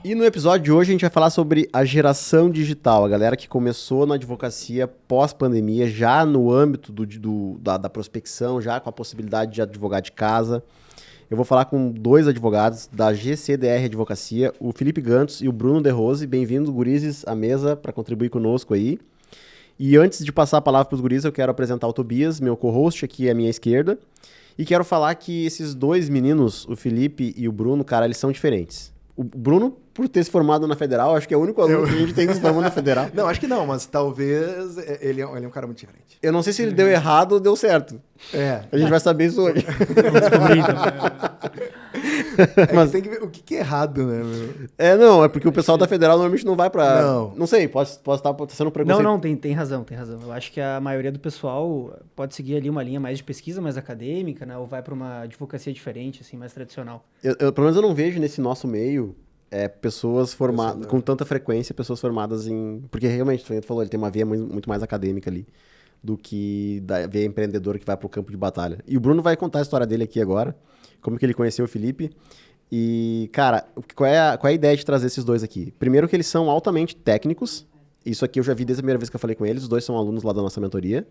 E no episódio de hoje a gente vai falar sobre a geração digital, a galera que começou na advocacia pós-pandemia, já no âmbito da prospecção, já com a possibilidade de advogar de casa. Eu vou falar com dois advogados da GCDR Advocacia, o Felipe Gantos e o Bruno De Rose. Bem-vindos, gurizes, à mesa para contribuir conosco aí. E antes de passar a palavra para os gurizes, eu quero apresentar o Tobias, meu co-host aqui à minha esquerda. E quero falar que esses dois meninos, o Felipe e o Bruno, cara, eles são diferentes. O Bruno, por ter se formado na Federal, acho que é o único aluno que a gente tem que se formar na Federal. Não, acho que não, mas talvez ele é um cara muito diferente. Eu não sei se ele deu errado ou deu certo. A gente vai saber isso hoje. Vamos descobrir, então. Mas tem que ver o que é errado, né, meu? Não, é porque o pessoal da Federal normalmente não vai pra... Não sei, pode estar sendo preconceito. Não, tem razão. Eu acho que a maioria do pessoal pode seguir ali uma linha mais de pesquisa, mais acadêmica, né? Ou vai para uma advocacia diferente, assim, mais tradicional. Pelo menos eu não vejo nesse nosso meio pessoas formadas, com tanta frequência, pessoas formadas em... Porque realmente, tu falou, ele tem uma via muito mais acadêmica ali do que da via empreendedora que vai pro campo de batalha. E o Bruno vai contar a história dele aqui agora, como que ele conheceu o Felipe. E, cara, qual é a ideia de trazer esses dois aqui? Primeiro que eles são altamente técnicos. Isso aqui eu já vi desde a primeira vez que eu falei com eles. Os dois são alunos lá da nossa mentoria.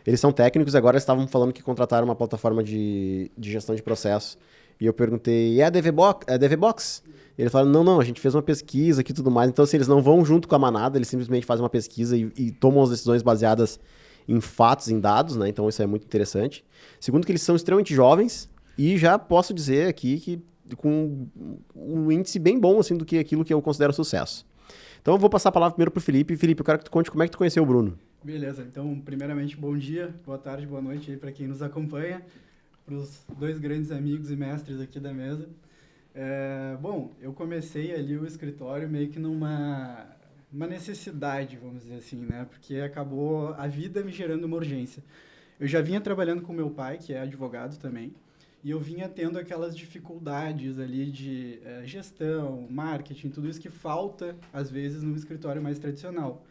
Eles são técnicos e agora eles estavam falando que contrataram uma plataforma de gestão de processo. E eu perguntei, é a DVBox? E ele falou, não, a gente fez uma pesquisa aqui e tudo mais. Então, assim, eles não vão junto com a manada, eles simplesmente fazem uma pesquisa e tomam as decisões baseadas em fatos, em dados, né? Então, isso é muito interessante. Segundo que eles são extremamente jovens e já posso dizer aqui que com um índice bem bom, assim, do que aquilo que eu considero sucesso. Então, eu vou passar a palavra primeiro pro Felipe. Felipe, eu quero que tu conte como é que tu conheceu o Bruno. Beleza, então, primeiramente, bom dia, boa tarde, boa noite aí para quem nos acompanha, para os dois grandes amigos e mestres aqui da mesa. Bom, eu comecei ali o escritório meio que numa necessidade, vamos dizer assim, né? Porque acabou a vida me gerando uma urgência. Eu já vinha trabalhando com meu pai, que é advogado também, e eu vinha tendo aquelas dificuldades ali de gestão, marketing, tudo isso que falta, às vezes, num escritório mais tradicional.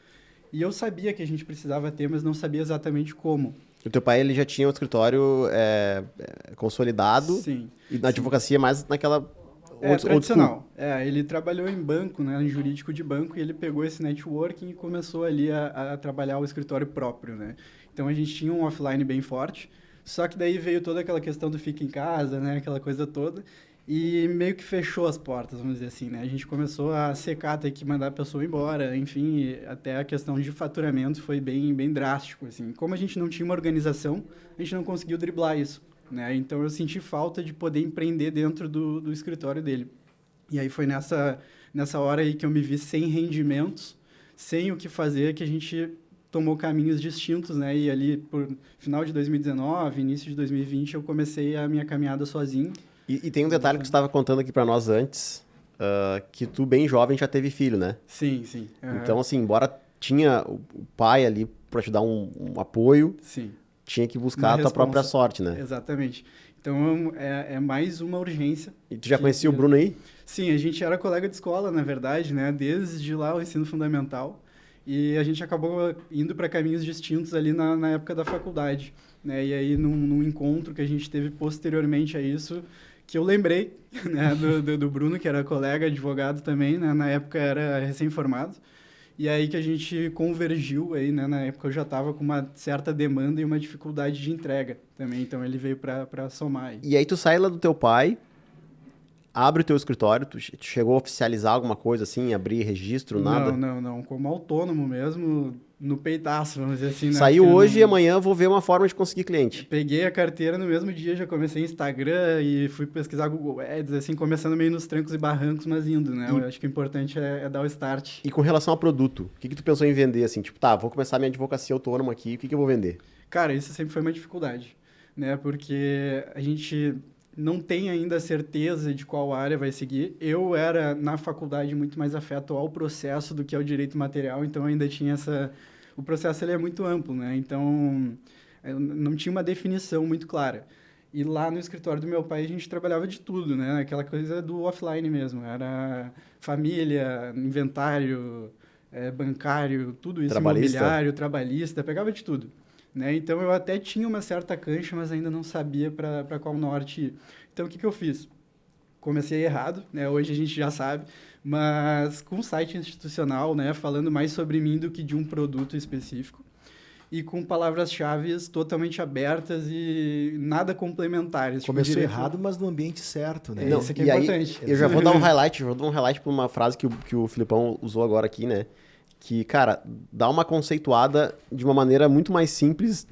E eu sabia que a gente precisava ter, mas não sabia exatamente como. O teu pai, ele já tinha um escritório consolidado. Sim. E na advocacia mais naquela... Tradicional. Ele trabalhou em banco, né, em jurídico de banco, e ele pegou esse networking e começou ali a trabalhar o escritório próprio, né? Então, a gente tinha um offline bem forte, só que daí veio toda aquela questão do fica em casa, né, aquela coisa toda, e meio que fechou as portas, vamos dizer assim, né? A gente começou a secar, ter que mandar a pessoa embora, enfim, até a questão de faturamento foi bem, bem drástico, assim. Como a gente não tinha uma organização, a gente não conseguiu driblar isso, né? Então, eu senti falta de poder empreender dentro do escritório dele. E aí foi nessa hora aí que eu me vi sem rendimentos, sem o que fazer, que a gente tomou caminhos distintos, né? E ali, por final de 2019, início de 2020, eu comecei a minha caminhada sozinho. E tem um detalhe que você estava contando aqui para nós antes, que tu, bem jovem, já teve filho, né? Sim. Então, assim, embora tinha o pai ali para te dar um apoio, sim, tinha que buscar a tua própria sorte, né? Exatamente. Então, é mais uma urgência. E tu já conhecia o Bruno aí? Sim, a gente era colega de escola, na verdade, né? Desde lá o ensino fundamental. E a gente acabou indo para caminhos distintos ali na época da faculdade, né? E aí, num encontro que a gente teve posteriormente a isso, que eu lembrei, né, do Bruno, que era colega, advogado também, né? Na época era recém-formado. E aí que a gente convergiu aí, né? Na época eu já estava com uma certa demanda e uma dificuldade de entrega também. Então, ele veio para somar aí. E aí tu sai lá do teu pai, abre o teu escritório, tu chegou a oficializar alguma coisa assim, abrir registro, nada? Não. Como autônomo mesmo, no peitaço, vamos dizer assim. Né? Saiu hoje e amanhã vou ver uma forma de conseguir cliente. Peguei a carteira no mesmo dia, já comecei Instagram e fui pesquisar Google Ads, assim, começando meio nos trancos e barrancos, mas indo, né? Eu acho que o importante é dar o start. E com relação ao produto, o que tu pensou em vender, assim? Tipo, tá, vou começar minha advocacia autônoma aqui, o que eu vou vender? Cara, isso sempre foi uma dificuldade, né? Porque a gente não tem ainda certeza de qual área vai seguir. Eu era, na faculdade, muito mais afeto ao processo do que ao direito material, então ainda tinha essa... O processo ele é muito amplo, né? Então, não tinha uma definição muito clara. E lá no escritório do meu pai, a gente trabalhava de tudo, né? Aquela coisa do offline mesmo. Era família, inventário, bancário, tudo isso, imobiliário, trabalhista, pegava de tudo. Né? Então, eu até tinha uma certa cancha, mas ainda não sabia para qual norte ir. Então, o que eu fiz? comecei errado, né? Hoje a gente já sabe, mas com site institucional, né? Falando mais sobre mim do que de um produto específico. E com palavras-chave totalmente abertas e nada complementares. Começou errado, mas no ambiente certo, né? Isso aqui é importante. Aí, eu já vou dar um highlight, para uma frase que o Filipão usou agora aqui, né? Que, cara, dá uma conceituada de uma maneira muito mais simples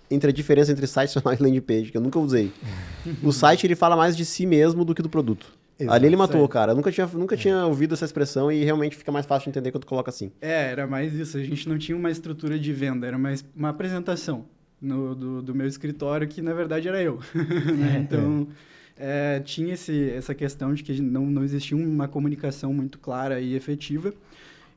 entre a diferença entre site institucional e landing page, que eu nunca usei. O site, ele fala mais de si mesmo do que do produto. Exato. Ali ele matou, cara. Eu nunca tinha ouvido essa expressão e realmente fica mais fácil de entender quando tu coloca assim. Era mais isso. A gente não tinha uma estrutura de venda, era mais uma apresentação do meu escritório, que na verdade era eu. Então, tinha essa questão de que não existia uma comunicação muito clara e efetiva.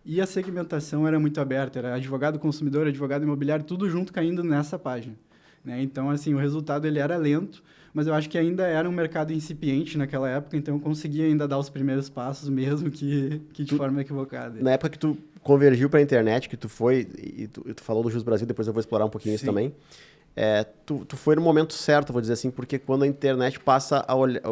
E a segmentação era muito aberta. Era advogado consumidor, advogado imobiliário, tudo junto caindo nessa página. Né? Então, assim, o resultado ele era lento, mas eu acho que ainda era um mercado incipiente naquela época, então eu conseguia ainda dar os primeiros passos, mesmo que de forma equivocada. Na época que tu convergiu para a internet, que tu foi, e tu falou do Jus Brasil, depois eu vou explorar um pouquinho isso também, tu foi no momento certo, vou dizer assim, porque quando a internet passa a olhar,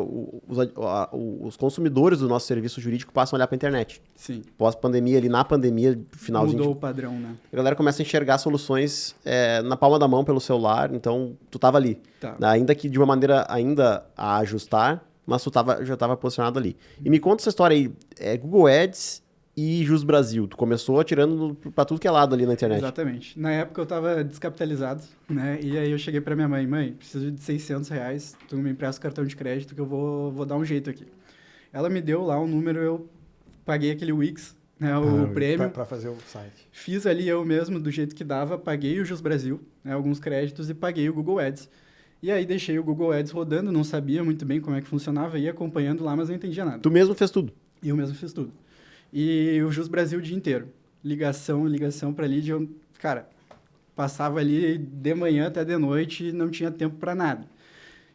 os consumidores do nosso serviço jurídico passam a olhar para a internet. Sim. Pós-pandemia, ali na pandemia, finalzinho. Mudou o padrão, né? A galera começa a enxergar soluções na palma da mão pelo celular, então tu tava ali. Tá. Ainda que de uma maneira ainda a ajustar, mas já tava posicionado ali. E me conta essa história aí, Google Ads e Jus Brasil. Tu começou atirando pra tudo que é lado ali na internet. Exatamente. Na época eu tava descapitalizado, né? E aí eu cheguei pra minha mãe, preciso de R$600, tu me empresta o cartão de crédito que eu vou dar um jeito aqui. Ela me deu lá um número, eu paguei aquele Wix, né? O prêmio. Pra fazer o site. Fiz ali eu mesmo, do jeito que dava, paguei o Jus Brasil, né? Alguns créditos e paguei o Google Ads. E aí deixei o Google Ads rodando, não sabia muito bem como é que funcionava, ia acompanhando lá, mas não entendia nada. Tu mesmo fez tudo? Eu mesmo fiz tudo. E o Jus Brasil o dia inteiro. Ligação para lead. Eu, cara, passava ali de manhã até de noite e não tinha tempo para nada.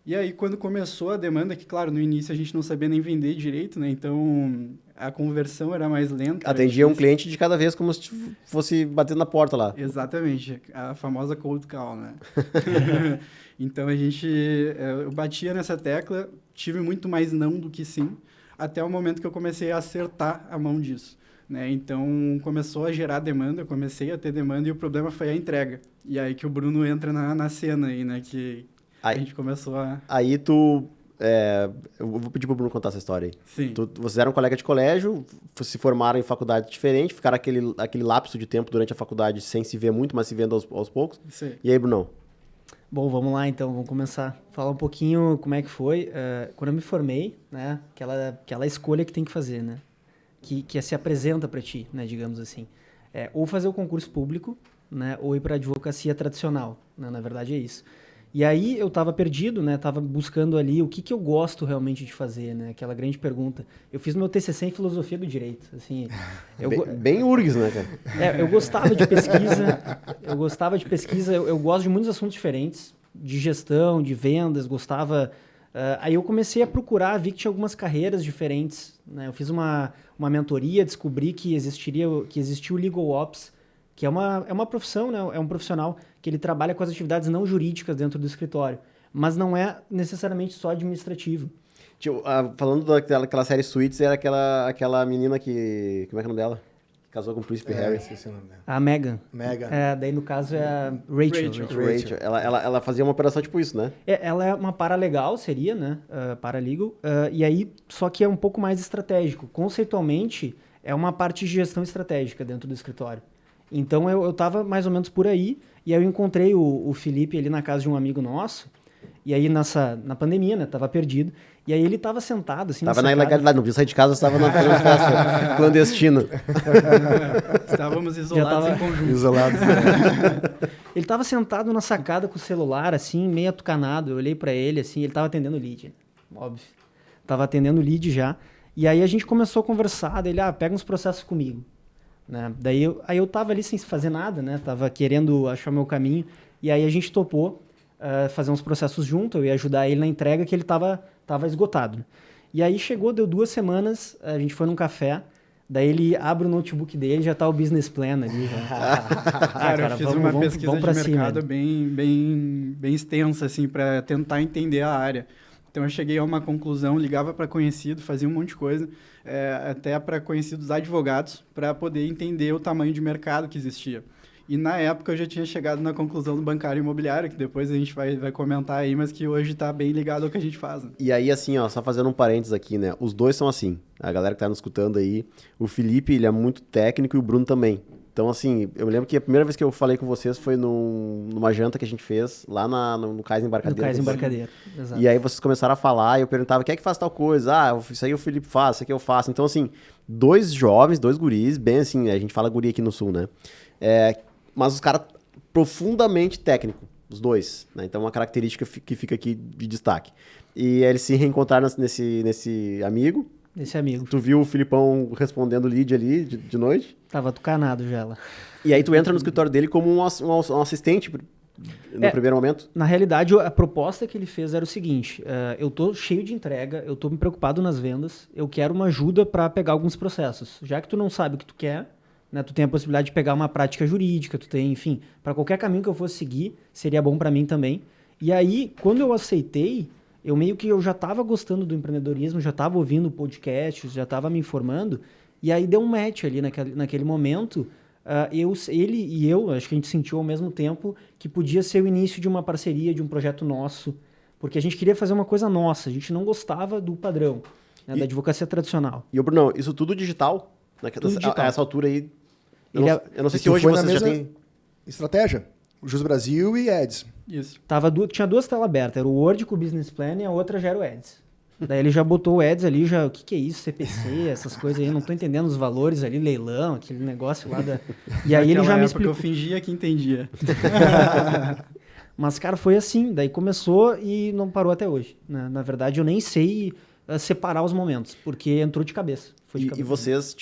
E aí, quando começou a demanda, que, claro, no início a gente não sabia nem vender direito, né? Então, a conversão era mais lenta. Atendia um cliente de cada vez como se fosse batendo na porta lá. Exatamente. A famosa cold call, né? Então, eu batia nessa tecla, tive muito mais não do que sim, até o momento que eu comecei a acertar a mão disso, né? Então, começou a gerar demanda, eu comecei a ter demanda e o problema foi a entrega. E aí que o Bruno entra na cena aí, né? Que a gente começou a... Aí eu vou pedir pro Bruno contar essa história aí. Sim. Vocês eram colega de colégio, se formaram em faculdade diferente, ficaram aquele lapso de tempo durante a faculdade sem se ver muito, mas se vendo aos poucos. Sim. E aí, Bruno? Bom, vamos lá então, vamos começar. Falar um pouquinho como é que foi. Quando eu me formei, né, aquela escolha que tem que fazer, né, que se apresenta para ti, né, digamos assim. Ou fazer o concurso público, né, ou ir para a advocacia tradicional, né, na verdade é isso. E aí eu estava perdido, né, estava buscando ali o que eu gosto realmente de fazer, né, aquela grande pergunta. Eu fiz meu TCC em filosofia do direito, assim... Bem URGS, né, cara? Eu gostava de pesquisa, eu gosto de muitos assuntos diferentes, de gestão, de vendas, gostava... aí eu comecei a procurar, vi que tinha algumas carreiras diferentes, né, eu fiz uma mentoria, descobri que existia o Legal Ops, que é uma profissão, né? É um profissional que ele trabalha com as atividades não jurídicas dentro do escritório, mas não é necessariamente só administrativo. Falando daquela série Suits, era aquela menina que... Como é que é o nome dela? Casou com o Príncipe Harry. Esqueci o nome dela. A Megan. Megan. Daí, no caso, é a Rachel. Ela fazia uma operação tipo isso, né? Ela é uma paralegal, seria, né? Paralegal. E aí, só que é um pouco mais estratégico. Conceitualmente, é uma parte de gestão estratégica dentro do escritório. Então, eu estava mais ou menos por aí, e aí eu encontrei o Felipe ali na casa de um amigo nosso, e aí na pandemia, né, tava perdido, e aí ele tava sentado, assim, tava na ilegalidade, não podia sair de casa, estava na festa clandestina. Estávamos isolados em conjunto. Isolados. Ele tava sentado na sacada com o celular, assim, meio atucanado, eu olhei pra ele, assim, ele tava atendendo o lead, óbvio. Tava atendendo o lead já, e aí a gente começou a conversar, daí ele, pega uns processos comigo. Né? Daí eu tava ali sem fazer nada, né? Tava querendo achar o meu caminho. E aí a gente topou fazer uns processos junto. Eu ia ajudar ele na entrega, que ele tava esgotado. E aí deu 2 semanas, a gente foi num café. Daí ele abre o notebook dele, já tá o business plan ali. Cara, eu fiz uma pesquisa de mercado bem extensa, assim, para tentar entender a área. Então eu cheguei a uma conclusão, ligava para conhecido, fazia um monte de coisa, até para conhecidos advogados, para poder entender o tamanho de mercado que existia. E na época eu já tinha chegado na conclusão do bancário imobiliário, que depois a gente vai comentar aí, mas que hoje está bem ligado ao que a gente faz. Né? E aí, assim, ó, só fazendo um parênteses aqui, né? Os dois são assim. A galera que tá nos escutando aí, o Felipe, ele é muito técnico e o Bruno também. Então, assim, eu me lembro que a primeira vez que eu falei com vocês foi numa janta que a gente fez lá no Cais Embarcadeiro. No Cais Embarcadeiro, exato. E aí vocês começaram a falar e eu perguntava, quem é que faz tal coisa? Ah, isso aí o Felipe faz, isso aqui eu faço. Então, assim, dois jovens, dois guris, bem assim, a gente fala guri aqui no Sul, né? Mas os caras profundamente técnico, os dois, né? Então, uma característica que fica aqui de destaque. E eles se reencontraram nesse amigo. Esse amigo. Tu viu o Filipão respondendo o lead ali de noite? Tava tucanado já lá. E aí tu entra no escritório dele como um assistente no primeiro momento? Na realidade, a proposta que ele fez era o seguinte, eu tô cheio de entrega, eu tô me preocupado nas vendas, eu quero uma ajuda para pegar alguns processos. Já que tu não sabe o que tu quer, né, tu tem a possibilidade de pegar uma prática jurídica, tu tem, enfim, para qualquer caminho que eu fosse seguir, seria bom para mim também. E aí, quando eu aceitei, eu já estava gostando do empreendedorismo, já estava ouvindo podcasts, já estava me informando, e aí deu um match ali naquele momento. Ele e eu, acho que a gente sentiu ao mesmo tempo que podia ser o início de uma parceria, de um projeto nosso, porque a gente queria fazer uma coisa nossa, a gente não gostava do padrão, né, da advocacia tradicional. E, Bruno, isso tudo digital? Tudo digital. A essa altura aí, eu não sei se Isso hoje foi na você já mesma tem... estratégia? Jus Brasil e Eds. Isso. Tinha duas telas abertas, era o Word com o Business Plan e a outra já era o Eds. Daí ele já botou o Eds ali, o que é isso, CPC, essas coisas aí, não tô entendendo os valores ali, leilão, aquele negócio lá da... E aí ele já me explicou. Eu fingia que entendia. Mas, cara, foi assim, daí começou e não parou até hoje. Né? Na verdade, eu nem sei separar os momentos, porque entrou de cabeça. Foi de cabeça. E vocês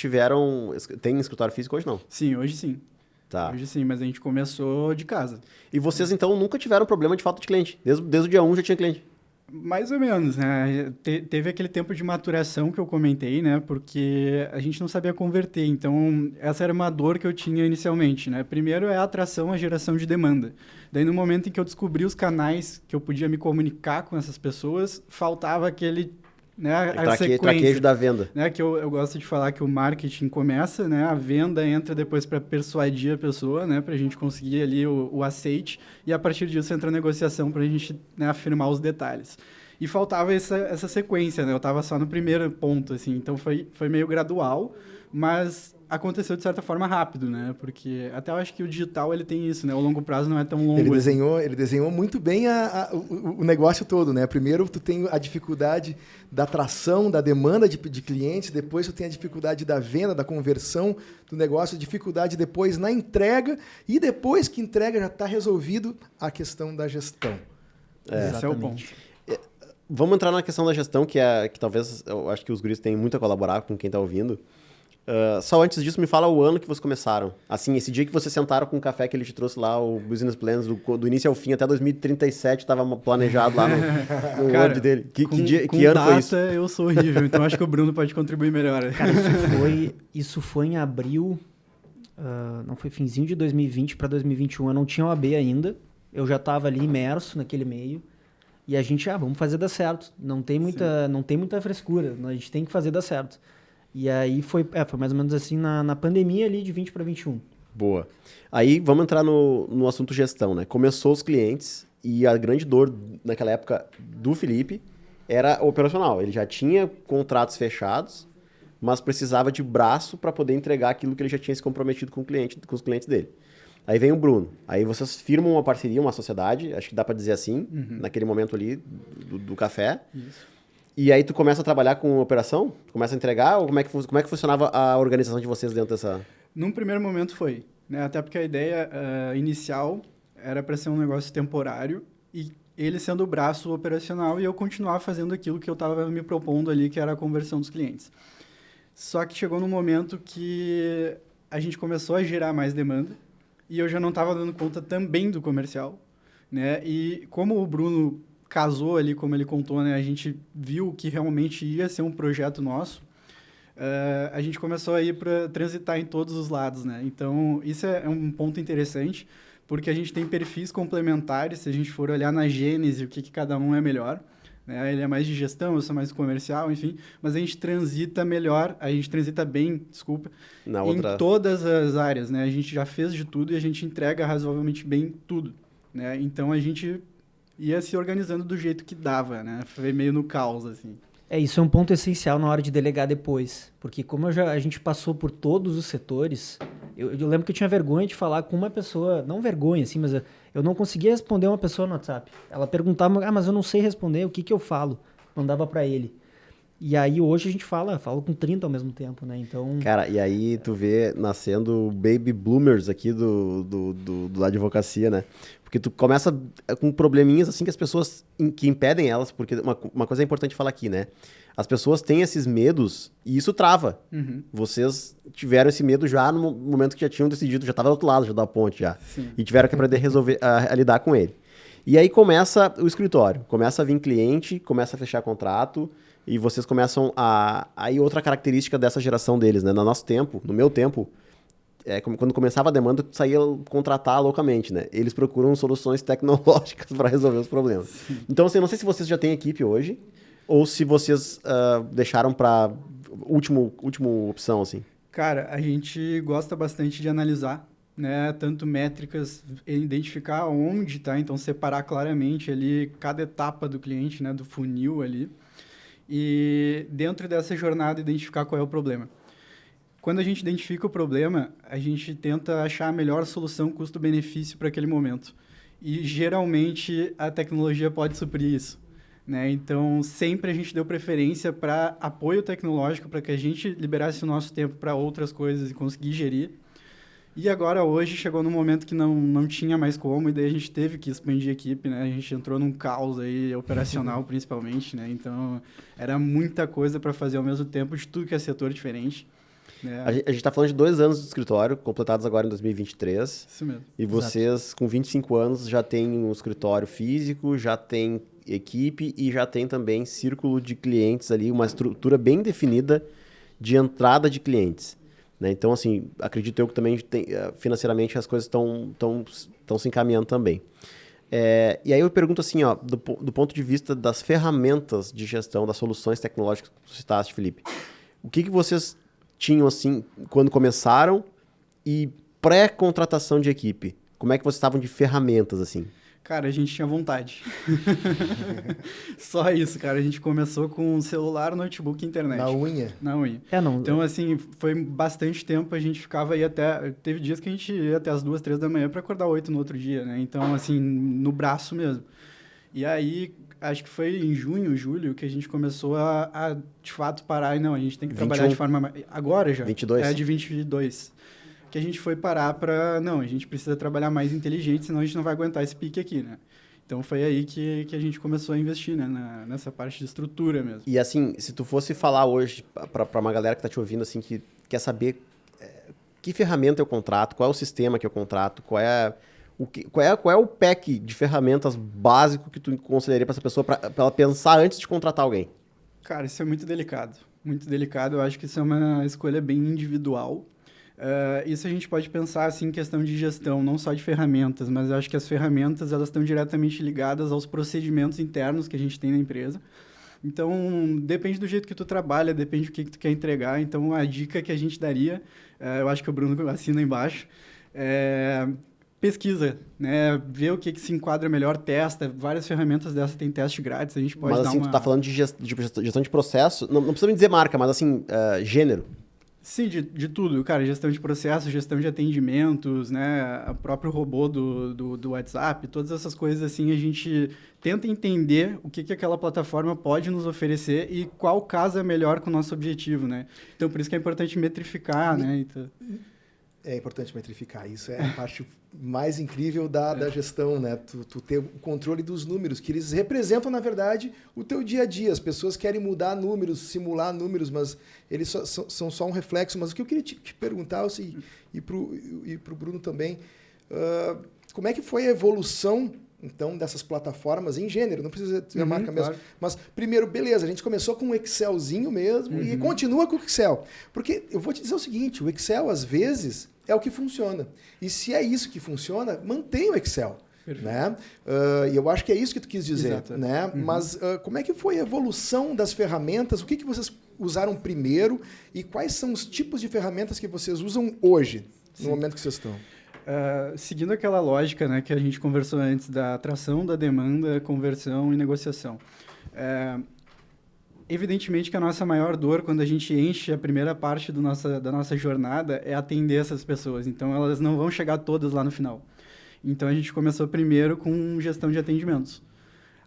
tem escritório físico hoje não? Sim, hoje sim. Tá. Hoje sim, mas a gente começou de casa. E vocês, então, nunca tiveram problema de falta de cliente? Desde o dia 1 já tinha cliente? Mais ou menos, né? Teve aquele tempo de maturação que eu comentei, né? Porque a gente não sabia converter. Então, essa era uma dor que eu tinha inicialmente, né? Primeiro é a atração, a geração de demanda. Daí, no momento em que eu descobri os canais que eu podia me comunicar com essas pessoas, faltava aquele... Né, a traquejo da venda. Né, que eu gosto de falar que o marketing começa, né, a venda entra depois para persuadir a pessoa, né, para a gente conseguir ali o aceite, e a partir disso entra a negociação para a gente, né, afirmar os detalhes. E faltava essa sequência, né, eu estava só no primeiro ponto, assim, então foi meio gradual, mas aconteceu de certa forma rápido, né? Porque até eu acho que o digital ele tem isso, né? O longo prazo não é tão longo. Ele desenhou muito bem o negócio todo, né? Primeiro tu tem a dificuldade da atração, da demanda de clientes, depois tu tem a dificuldade da venda, da conversão do negócio, dificuldade depois na entrega, e depois que entrega já está resolvido a questão da gestão. Esse é o ponto. Vamos entrar na questão da gestão, que talvez eu acho que os guris têm muito a colaborar com quem está ouvindo. Só antes disso, me fala o ano que vocês começaram. Assim, esse dia que vocês sentaram com o café que ele te trouxe lá, o Business Plans, do início ao fim, até 2037, estava planejado lá no Word dele. Que ano foi isso? Eu sou horrível, então acho que o Bruno pode contribuir melhor. Cara, isso foi em abril, não foi finzinho de 2020 para 2021, eu não tinha OAB ainda, eu já estava ali imerso naquele meio, e a gente, vamos fazer dar certo, não tem muita frescura, a gente tem que fazer dar certo. E aí foi mais ou menos assim na pandemia ali de 20 para 21. Boa. Aí vamos entrar no assunto gestão, né? Começou os clientes e a grande dor naquela época do Felipe era operacional. Ele já tinha contratos fechados, mas precisava de braço para poder entregar aquilo que ele já tinha se comprometido com os clientes dele. Aí vem o Bruno. Aí vocês firmam uma parceria, uma sociedade, acho que dá para dizer assim, naquele momento ali do café. Isso. E aí tu começa a trabalhar com operação? Tu começa a entregar? Ou como é que funcionava a organização de vocês dentro dessa... Num primeiro momento foi, né? Até porque a ideia inicial era para ser um negócio temporário e ele sendo o braço operacional e eu continuar fazendo aquilo que eu estava me propondo ali, que era a conversão dos clientes. Só que chegou num momento que a gente começou a gerar mais demanda e eu já não estava dando conta também do comercial, né? E como o Bruno casou ali, como ele contou, né? A gente viu que realmente ia ser um projeto nosso. A gente começou a ir para transitar em todos os lados, né? Então, isso é um ponto interessante, porque a gente tem perfis complementares, se a gente for olhar na gênese, o que cada um é melhor, né? Ele é mais de gestão, eu sou mais comercial, enfim. Mas a gente transita melhor, a gente transita bem, desculpa, em todas as áreas, né? A gente já fez de tudo e a gente entrega razoavelmente bem tudo, né? Então, a gente ia se organizando do jeito que dava, né? Foi meio no caos, assim. Isso é um ponto essencial na hora de delegar depois. Porque como a gente passou por todos os setores, eu lembro que eu tinha vergonha de falar com uma pessoa, não vergonha, assim, mas eu não conseguia responder uma pessoa no WhatsApp. Ela perguntava, mas eu não sei responder, o que eu falo? Mandava pra ele. E aí hoje a gente fala com 30 ao mesmo tempo, né? Então... Cara, e aí tu vê nascendo baby bloomers aqui da advocacia, né? Porque tu começa com probleminhas assim que as pessoas que impedem elas, porque uma coisa é importante falar aqui, né? As pessoas têm esses medos e isso trava. Uhum. Vocês tiveram esse medo já no momento que já tinham decidido, já estava do outro lado já da ponte já. Sim. E tiveram que aprender a lidar com ele. E aí começa o escritório, começa a vir cliente, começa a fechar contrato e vocês começam a... Aí outra característica dessa geração deles, né? No nosso tempo, no meu tempo, quando começava a demanda, tu saía contratar loucamente, né? Eles procuram soluções tecnológicas para resolver os problemas. Sim. Então, assim, não sei se vocês já têm equipe hoje ou se vocês deixaram para última opção, assim. Cara, a gente gosta bastante de analisar, né? Tanto métricas, identificar onde tá, então separar claramente ali cada etapa do cliente, né? Do funil ali. E dentro dessa jornada identificar qual é o problema. Quando a gente identifica o problema, a gente tenta achar a melhor solução custo-benefício para aquele momento. E geralmente a tecnologia pode suprir isso, né? Então sempre a gente deu preferência para apoio tecnológico, para que a gente liberasse o nosso tempo para outras coisas e conseguir gerir. E agora, hoje, chegou num momento que não tinha mais como, e daí a gente teve que expandir a equipe, né? A gente entrou num caos aí, operacional, principalmente, né? Então, era muita coisa para fazer ao mesmo tempo, de tudo que é setor diferente. Né? A gente está falando de 2 anos de escritório, completados agora em 2023. Isso mesmo. E vocês, exato, com 25 anos, já têm um escritório físico, já tem equipe e já tem também círculo de clientes ali, uma estrutura bem definida de entrada de clientes. Né? Então, assim, acredito eu que também financeiramente as coisas estão se encaminhando também. E aí eu pergunto assim, ó, do ponto de vista das ferramentas de gestão, das soluções tecnológicas que você citaste, Felipe, o que vocês tinham assim quando começaram e pré-contratação de equipe? Como é que vocês estavam de ferramentas assim? Cara, a gente tinha vontade. Só isso, cara. A gente começou com celular, notebook e internet. Na unha? Na unha. Então, assim, foi bastante tempo. A gente ficava aí até... Teve dias que a gente ia até as 2, 3 da manhã para acordar 8 no outro dia, né? Então, assim, no braço mesmo. E aí, acho que foi em junho, julho, que a gente começou a de fato, parar. E não, a gente tem que 21, trabalhar de forma... Agora já. 22? De 22. Que a gente foi parar para... Não, a gente precisa trabalhar mais inteligente, senão a gente não vai aguentar esse pique aqui, né? Então, foi aí que a gente começou a investir, né? Nessa parte de estrutura mesmo. E, assim, se tu fosse falar hoje para uma galera que tá te ouvindo, assim, que quer saber que ferramenta eu contrato, qual é o sistema que eu contrato, qual é o pack de ferramentas básico que tu aconselharia para essa pessoa, para ela pensar antes de contratar alguém? Cara, isso é muito delicado. Muito delicado. Eu acho que isso é uma escolha bem individual. Isso a gente pode pensar assim, em questão de gestão, não só de ferramentas, mas eu acho que as ferramentas elas estão diretamente ligadas aos procedimentos internos que a gente tem na empresa. Então, depende do jeito que tu trabalha, depende do que tu quer entregar. Então, a dica que a gente daria, eu acho que o Bruno assina embaixo, pesquisa, né? Vê o que se enquadra melhor, testa. Várias ferramentas dessas tem teste grátis, a gente pode dar assim, tu tá falando de gestão de processo, não precisa me dizer marca, mas assim, gênero. Sim, de tudo, cara, gestão de processos, gestão de atendimentos, né, o próprio robô do WhatsApp, todas essas coisas assim, a gente tenta entender o que aquela plataforma pode nos oferecer e qual casa melhor com o nosso objetivo, né? Então, por isso que é importante metrificar, né? Então... É importante metrificar, isso é a parte mais incrível da gestão, né? Tu ter o controle dos números, que eles representam, na verdade, o teu dia a dia. As pessoas querem mudar números, simular números, mas eles são só um reflexo. Mas o que eu queria te perguntar, e para o Bruno também, como é que foi a evolução, então, dessas plataformas em gênero? Não precisa ter a marca mesmo. Claro. Mas, primeiro, beleza, a gente começou com um Excelzinho mesmo e continua com o Excel. Porque eu vou te dizer o seguinte, o Excel, às vezes... é o que funciona. E se é isso que funciona, mantenha o Excel. né? E eu acho que é isso que tu quis dizer, Exato. né? Mas como é que foi a evolução das ferramentas? O que vocês usaram primeiro e quais são os tipos de ferramentas que vocês usam hoje, no momento que vocês estão? Seguindo aquela lógica, né, que a gente conversou antes da atração, da demanda, conversão e negociação. Evidentemente que a nossa maior dor quando a gente enche a primeira parte da nossa jornada é atender essas pessoas. Então, elas não vão chegar todas lá no final. Então, a gente começou primeiro com gestão de atendimentos.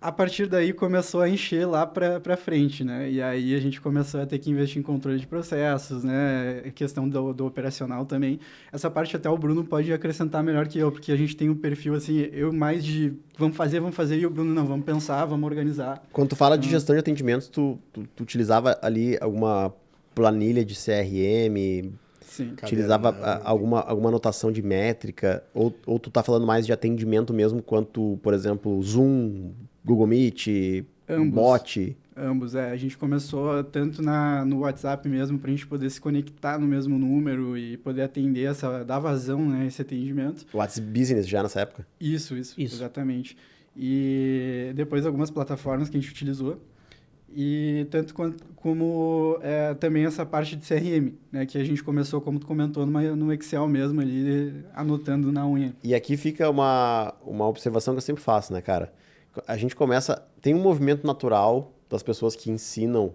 A partir daí, começou a encher lá para frente, né? E aí, a gente começou a ter que investir em controle de processos, né? Questão do operacional também. Essa parte até o Bruno pode acrescentar melhor que eu, porque a gente tem um perfil, assim, eu mais de vamos fazer, e o Bruno, não, vamos pensar, vamos organizar. Quando tu fala de gestão de atendimentos, tu utilizava ali alguma planilha de CRM... Sim. Utilizava alguma anotação de métrica? Ou tu tá falando mais de atendimento mesmo, quanto, por exemplo, Zoom, Google Meet, bot? Ambos, A gente começou tanto no WhatsApp mesmo, para a gente poder se conectar no mesmo número e poder atender, dar vazão, né, esse atendimento. WhatsApp Business já nessa época? Isso, exatamente. E depois algumas plataformas que a gente utilizou. E tanto como também essa parte de CRM, né, que a gente começou, como tu comentou, no Excel mesmo ali, anotando na unha. E aqui fica uma observação que eu sempre faço, né, cara? A gente começa... Tem um movimento natural das pessoas que ensinam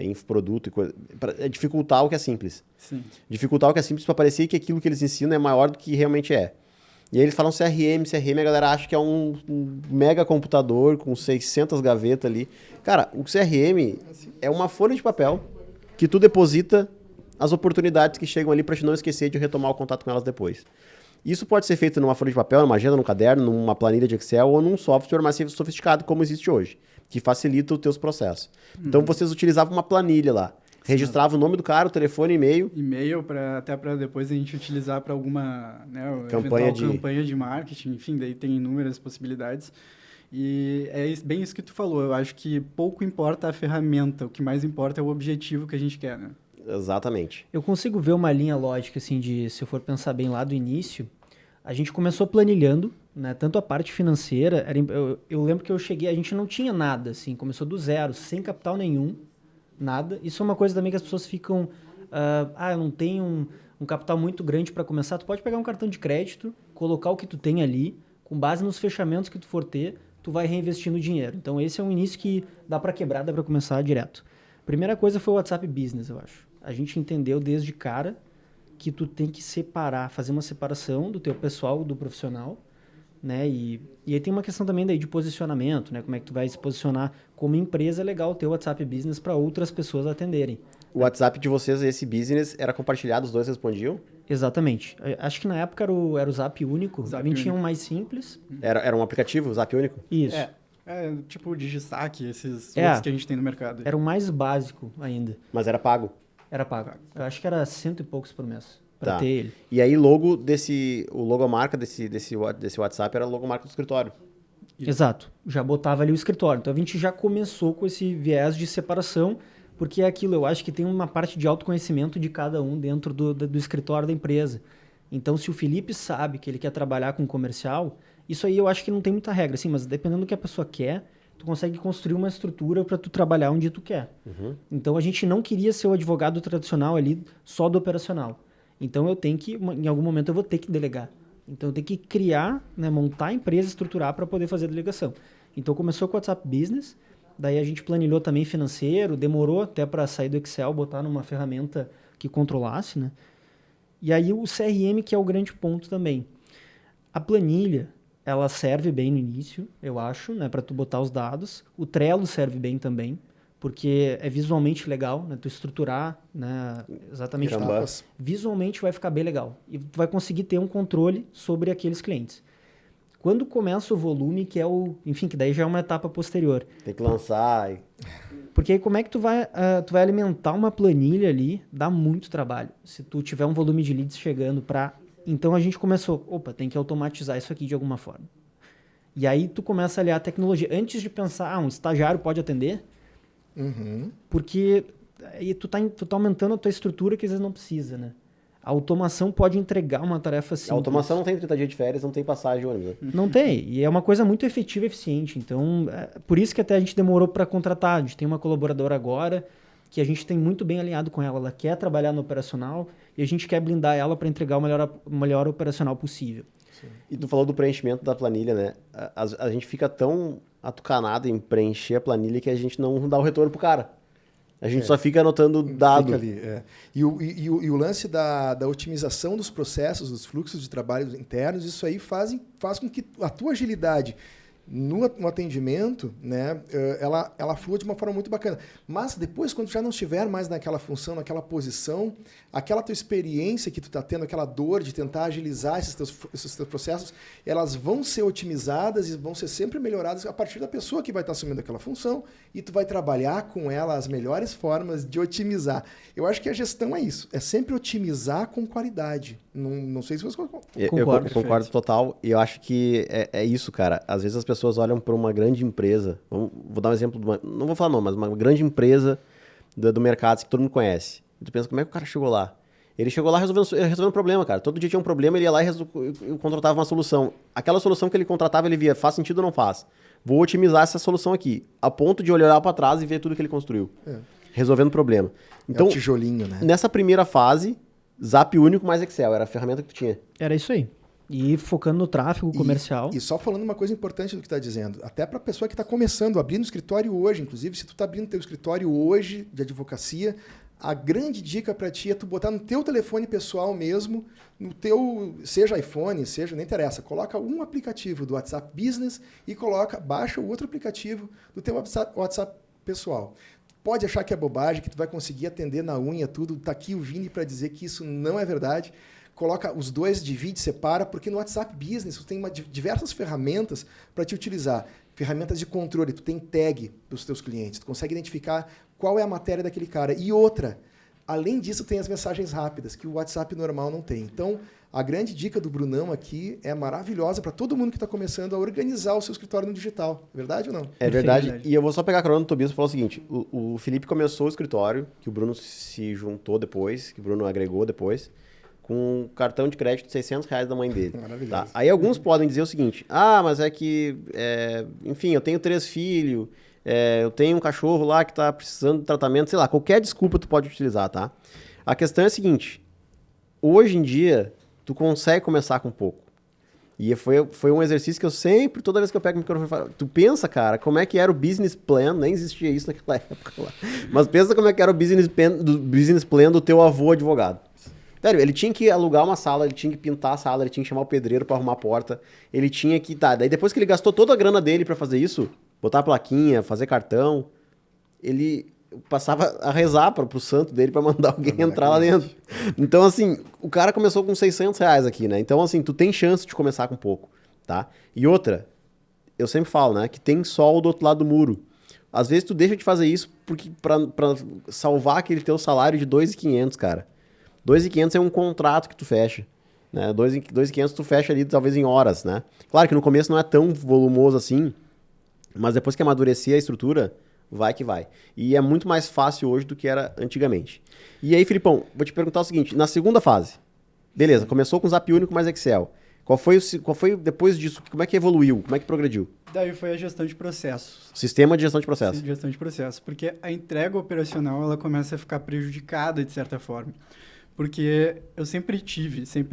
infoproduto e coisa, para dificultar o que é simples. Sim. Dificultar o que é simples para parecer que aquilo que eles ensinam é maior do que realmente é. E aí eles falam CRM, a galera acha que é um mega computador com 600 gavetas ali. Cara, o CRM é uma folha de papel que tu deposita as oportunidades que chegam ali para te não esquecer de retomar o contato com elas depois. Isso pode ser feito numa folha de papel, numa agenda, num caderno, numa planilha de Excel ou num software mais sofisticado como existe hoje, que facilita os teus processos. Então vocês utilizavam uma planilha lá. Registrava o nome do cara, o telefone, e-mail. E-mail, até para depois a gente utilizar para alguma campanha de marketing, enfim, daí tem inúmeras possibilidades. E é bem isso que tu falou, eu acho que pouco importa a ferramenta, o que mais importa é o objetivo que a gente quer, né? Exatamente. Eu consigo ver uma linha lógica, assim, se eu for pensar bem lá do início, a gente começou planilhando, né, tanto a parte financeira, eu lembro que a gente não tinha nada, assim, começou do zero, sem capital nenhum, nada. Isso é uma coisa também que as pessoas ficam... eu não tenho um capital muito grande para começar. Tu pode pegar um cartão de crédito, colocar o que tu tem ali, com base nos fechamentos que tu for ter, tu vai reinvestindo o dinheiro. Então, esse é um início que dá para quebrar, dá para começar direto. Primeira coisa foi o WhatsApp Business, eu acho. A gente entendeu desde cara que tu tem que separar, fazer uma separação do teu pessoal, do profissional, né? E aí tem uma questão também daí de posicionamento, né? Como é que tu vai se posicionar como empresa, é legal ter o WhatsApp Business para outras pessoas atenderem. O WhatsApp de vocês, esse business, era compartilhado, os dois respondiam? Exatamente. Acho que na época era o Zap Único. A gente tinha um mais simples. Era um aplicativo, o Zap Único? Isso. Tipo o Digisac, esses outros que a gente tem no mercado. Era o mais básico ainda. Mas era pago? Era pago. Eu acho que era 100 e poucos por mês para ter ele. E aí o logomarca desse WhatsApp era a logomarca do escritório. Isso. Exato. Já botava ali o escritório. Então a gente já começou com esse viés de separação, porque é aquilo, eu acho que tem uma parte de autoconhecimento de cada um dentro do escritório da empresa. Então se o Felipe sabe que ele quer trabalhar com comercial, isso aí eu acho que não tem muita regra, assim, mas dependendo do que a pessoa quer, tu consegue construir uma estrutura para tu trabalhar onde tu quer. Uhum. Então a gente não queria ser o advogado tradicional ali, só do operacional. Então em algum momento eu vou ter que delegar. Então eu tenho que criar, né, montar a empresa, estruturar para poder fazer a delegação. Então começou com o WhatsApp Business, daí a gente planilhou também financeiro, demorou até para sair do Excel, botar numa ferramenta que controlasse, né? E aí o CRM, que é o grande ponto também. A planilha, ela serve bem no início, eu acho, né, para tu botar os dados. O Trello serve bem também, porque é visualmente legal, né, tu estruturar, né, exatamente. Visualmente vai ficar bem legal. E tu vai conseguir ter um controle sobre aqueles clientes. Quando começa o volume, que é que daí já é uma etapa posterior. Tem que lançar. Porque aí como é que tu vai alimentar uma planilha ali, dá muito trabalho. Se tu tiver um volume de leads chegando para... Então a gente começou, tem que automatizar isso aqui de alguma forma. E aí tu começa a aliar a tecnologia. Antes de pensar, um estagiário pode atender, porque aí tu tá aumentando a tua estrutura que às vezes não precisa, né? A automação pode entregar uma tarefa simples. A automação não tem 30 dias de férias, não tem passagem de ônibus. Né? Não tem, e é uma coisa muito efetiva e eficiente. Então, por isso que até a gente demorou para contratar. A gente tem uma colaboradora agora que a gente tem muito bem alinhado com ela. Ela quer trabalhar no operacional e a gente quer blindar ela para entregar o melhor operacional possível. Sim. E tu falou do preenchimento da planilha, né? A gente fica tão atucanado em preencher a planilha que a gente não dá o retorno pro cara. A gente só fica anotando dado. Fica ali, E o lance da otimização dos processos, dos fluxos de trabalho internos, isso aí faz com que a tua agilidade no atendimento, né, ela flua de uma forma muito bacana. Mas depois, quando já não estiver mais naquela função, naquela posição, aquela tua experiência que tu está tendo, aquela dor de tentar agilizar esses teus processos, elas vão ser otimizadas e vão ser sempre melhoradas a partir da pessoa que vai estar assumindo aquela função e tu vai trabalhar com ela as melhores formas de otimizar. Eu acho que a gestão é isso, é sempre otimizar com qualidade. Não sei se você concorda. Eu concordo total e eu acho que é isso, cara. Às vezes as pessoas olham para uma grande empresa, vou dar um exemplo, não vou falar não, mas uma grande empresa do mercado que todo mundo conhece. E tu pensa, como é que o cara chegou lá? Ele chegou lá resolvendo um problema, cara. Todo dia tinha um problema, ele ia lá e contratava uma solução. Aquela solução que ele contratava, ele via, faz sentido ou não faz? Vou otimizar essa solução aqui, a ponto de olhar para trás e ver tudo que ele construiu. Resolvendo o problema. Então, é o tijolinho, né? Nessa primeira fase, Zap único mais Excel, era a ferramenta que tu tinha. Era isso aí. E focando no tráfego comercial. E só falando uma coisa importante do que está dizendo, até para a pessoa que está começando, abrindo escritório hoje, inclusive, se tu está abrindo teu escritório hoje de advocacia, a grande dica para ti é tu botar no teu telefone pessoal mesmo, no teu, seja iPhone, seja, nem interessa, coloca um aplicativo do WhatsApp Business e baixa o outro aplicativo do teu WhatsApp pessoal. Pode achar que é bobagem, que tu vai conseguir atender na unha tudo, tá aqui o Vini para dizer que isso não é verdade. Coloca os dois, divide, separa, porque no WhatsApp Business tu tem diversas ferramentas para te utilizar. Ferramentas de controle, tu tem tag para os teus clientes, tu consegue identificar qual é a matéria daquele cara. E outra, além disso, tem as mensagens rápidas, que o WhatsApp normal não tem. Então, a grande dica do Brunão aqui é maravilhosa para todo mundo que está começando a organizar o seu escritório no digital. É verdade ou não? É verdade. E eu vou só pegar a carona do Tobias e falar o seguinte. O Felipe começou o escritório, que o Bruno se juntou depois, que o Bruno agregou depois, com um cartão de crédito de R$600 da mãe dele. Maravilhoso. Tá? Aí alguns podem dizer o seguinte, mas é que, enfim, eu tenho 3 filhos, eu tenho um cachorro lá que está precisando de tratamento, sei lá, qualquer desculpa tu pode utilizar, tá? A questão é a seguinte, hoje em dia, tu consegue começar com pouco. E foi um exercício que eu sempre, toda vez que eu pego o microfone, falo, tu pensa, cara, como é que era o business plan, nem existia isso naquela época lá, mas pensa como é que era o business plan do teu avô advogado. Sério, ele tinha que alugar uma sala, ele tinha que pintar a sala, ele tinha que chamar o pedreiro pra arrumar a porta, ele tinha que... daí depois que ele gastou toda a grana dele pra fazer isso, botar a plaquinha, fazer cartão, ele passava a rezar pro santo dele pra mandar alguém entrar lá dentro. Então, assim, o cara começou com R$600 aqui, né? Então, assim, tu tem chance de começar com pouco, tá? E outra, eu sempre falo, né, que tem sol do outro lado do muro. Às vezes tu deixa de fazer isso porque pra salvar aquele teu salário de R$2.500, cara. R$2.500 é um contrato que tu fecha, né? R$2.500 tu fecha ali talvez em horas, né? Claro que no começo não é tão volumoso assim, mas depois que amadurecer a estrutura, vai que vai. E é muito mais fácil hoje do que era antigamente. E aí, Filipão, vou te perguntar o seguinte, na segunda fase, beleza, começou com Zap único mais Excel. Qual foi depois disso? Como é que evoluiu? Como é que progrediu? Daí foi a gestão de processos. Sistema de gestão de processos. Gestão de processos, porque a entrega operacional ela começa a ficar prejudicada de certa forma. Porque eu sempre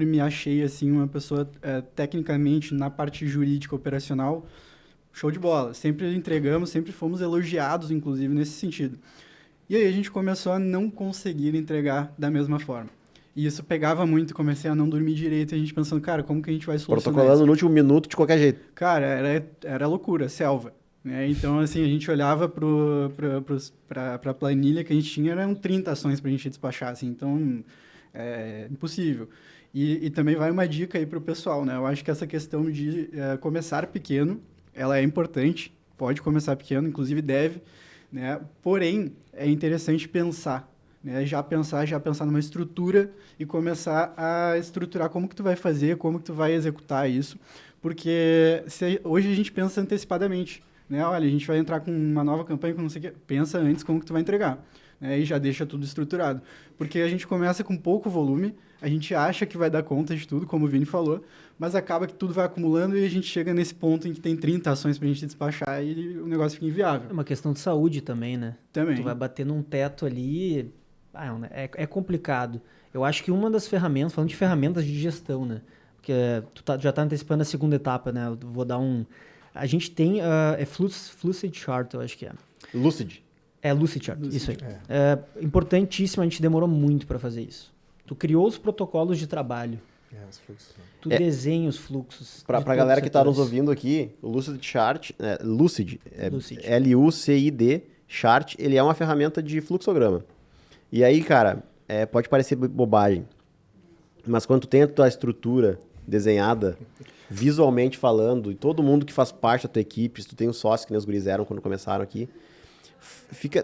me achei assim uma pessoa tecnicamente na parte jurídica operacional, show de bola. Sempre entregamos, sempre fomos elogiados, inclusive, nesse sentido. E aí a gente começou a não conseguir entregar da mesma forma. E isso pegava muito, comecei a não dormir direito, e a gente pensando, cara, como que a gente vai solucionar protocolando isso? No último minuto de qualquer jeito. Cara, era loucura, selva. Né? Então, assim, a gente olhava para a planilha que a gente tinha, eram 30 ações para a gente despachar, assim, então... impossível. E também vai uma dica aí para o pessoal, né? Eu acho que essa questão de começar pequeno, ela é importante, pode começar pequeno, inclusive deve, né? Porém, é interessante pensar, né? Já pensar numa estrutura e começar a estruturar como que tu vai fazer, como que tu vai executar isso, porque hoje a gente pensa antecipadamente. né? Olha, a gente vai entrar com uma nova campanha com não sei o quê. Pensa antes como que tu vai entregar. Né? E já deixa tudo estruturado. Porque a gente começa com pouco volume, a gente acha que vai dar conta de tudo, como o Vini falou, mas acaba que tudo vai acumulando e a gente chega nesse ponto em que tem 30 ações pra gente despachar e o negócio fica inviável. É uma questão de saúde também, né? Também. Tu vai bater num teto ali, é complicado. Eu acho que uma das ferramentas, falando de ferramentas de gestão, né? Porque já tá antecipando a segunda etapa, né? Eu vou dar um... A gente tem, Fluid Chart, eu acho que é. Lucid. É, Lucid Chart, isso aí. É importantíssimo, a gente demorou muito para fazer isso. Tu criou os protocolos de trabalho. Os fluxos. Tu desenha os fluxos. Pra galera que tá nos ouvindo aqui, o Lucid Chart, Lucid, Lucid, Chart, ele é uma ferramenta de fluxograma. E aí, cara, pode parecer bobagem, mas quando tu tem a tua estrutura desenhada, visualmente falando, e todo mundo que faz parte da tua equipe, se tu tem um sócio que nem os guris eram quando começaram aqui,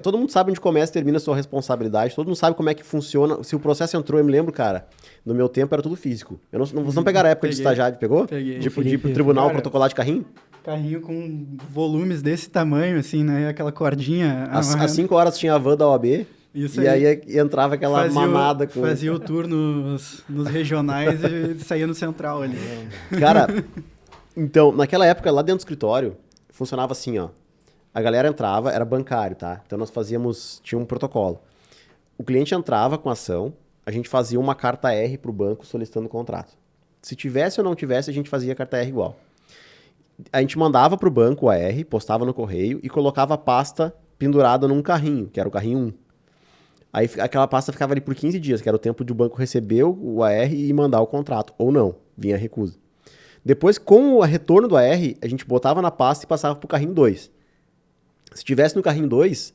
todo mundo sabe onde começa e termina a sua responsabilidade, todo mundo sabe como é que funciona. Se o processo entrou, eu me lembro, cara, no meu tempo era tudo físico. Vocês não pegaram a época de estagiário, pegou? Peguei. De ir pro tribunal Cara, protocolar de carrinho? Carrinho com volumes desse tamanho, assim, né? Aquela cordinha. Às 5 horas tinha a van da OAB. Isso e aí entrava aquela manada com... Fazia o tour nos regionais e saía no central ali. Cara, então, naquela época, lá dentro do escritório, funcionava assim, ó. A galera entrava, era bancário, tá? Então nós tinha um protocolo. O cliente entrava com a ação, a gente fazia uma carta R pro banco solicitando o contrato. Se tivesse ou não tivesse, a gente fazia a carta R igual. A gente mandava pro banco o AR, postava no correio e colocava a pasta pendurada num carrinho, que era o carrinho 1. Aí aquela pasta ficava ali por 15 dias, que era o tempo de o banco receber o AR e mandar o contrato. Ou não, vinha a recusa. Depois, com o retorno do AR, a gente botava na pasta e passava pro carrinho 2. Se tivesse no carrinho 2,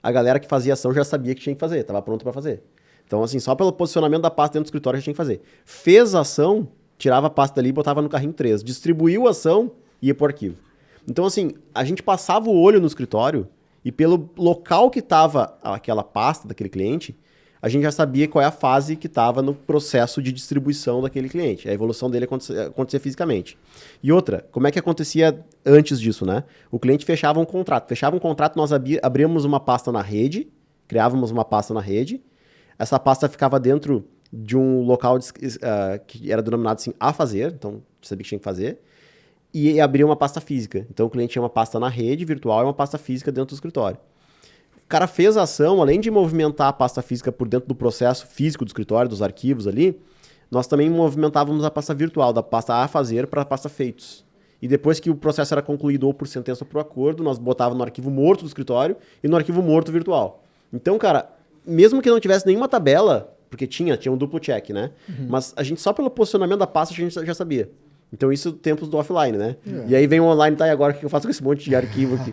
a galera que fazia ação já sabia que tinha que fazer, estava pronto para fazer. Então, assim, só pelo posicionamento da pasta dentro do escritório já tinha que fazer. Fez a ação, tirava a pasta dali e botava no carrinho 3. Distribuiu a ação, ia pro arquivo. Então, assim, a gente passava o olho no escritório e pelo local que estava aquela pasta daquele cliente, a gente já sabia qual é a fase que estava no processo de distribuição daquele cliente. A evolução dele acontecia fisicamente. E outra, como é que acontecia antes disso, né? O cliente fechava um contrato. Nós abríamos uma pasta na rede, criávamos uma pasta na rede. Essa pasta ficava dentro de um local que era denominado assim, a fazer. Então, a gente sabia que tinha que fazer. E abria uma pasta física. Então, o cliente tinha uma pasta na rede virtual e uma pasta física dentro do escritório. O cara fez a ação, além de movimentar a pasta física por dentro do processo físico do escritório, dos arquivos ali, nós também movimentávamos a pasta virtual, da pasta a fazer para a pasta feitos. E depois que o processo era concluído ou por sentença ou por acordo, nós botávamos no arquivo morto do escritório e no arquivo morto virtual. Então, cara, mesmo que não tivesse nenhuma tabela, porque tinha um duplo check, né? Mas a gente só pelo posicionamento da pasta a gente já sabia. Então isso tempos do offline, né? E aí vem o online, tá? E agora o que eu faço com esse monte de arquivo aqui?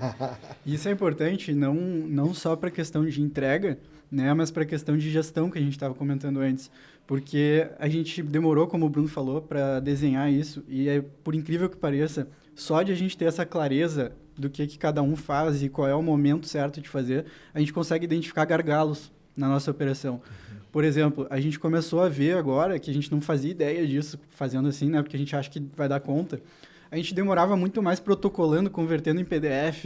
Isso é importante, não só para a questão de entrega, né? Mas para a questão de gestão que a gente estava comentando antes. Porque a gente demorou, como o Bruno falou, para desenhar isso. E por incrível que pareça, só de a gente ter essa clareza do que cada um faz e qual é o momento certo de fazer, a gente consegue identificar gargalos na nossa operação. Por exemplo, a gente começou a ver agora, que a gente não fazia ideia disso, fazendo assim, né? Porque a gente acha que vai dar conta. A gente demorava muito mais protocolando, convertendo em PDF,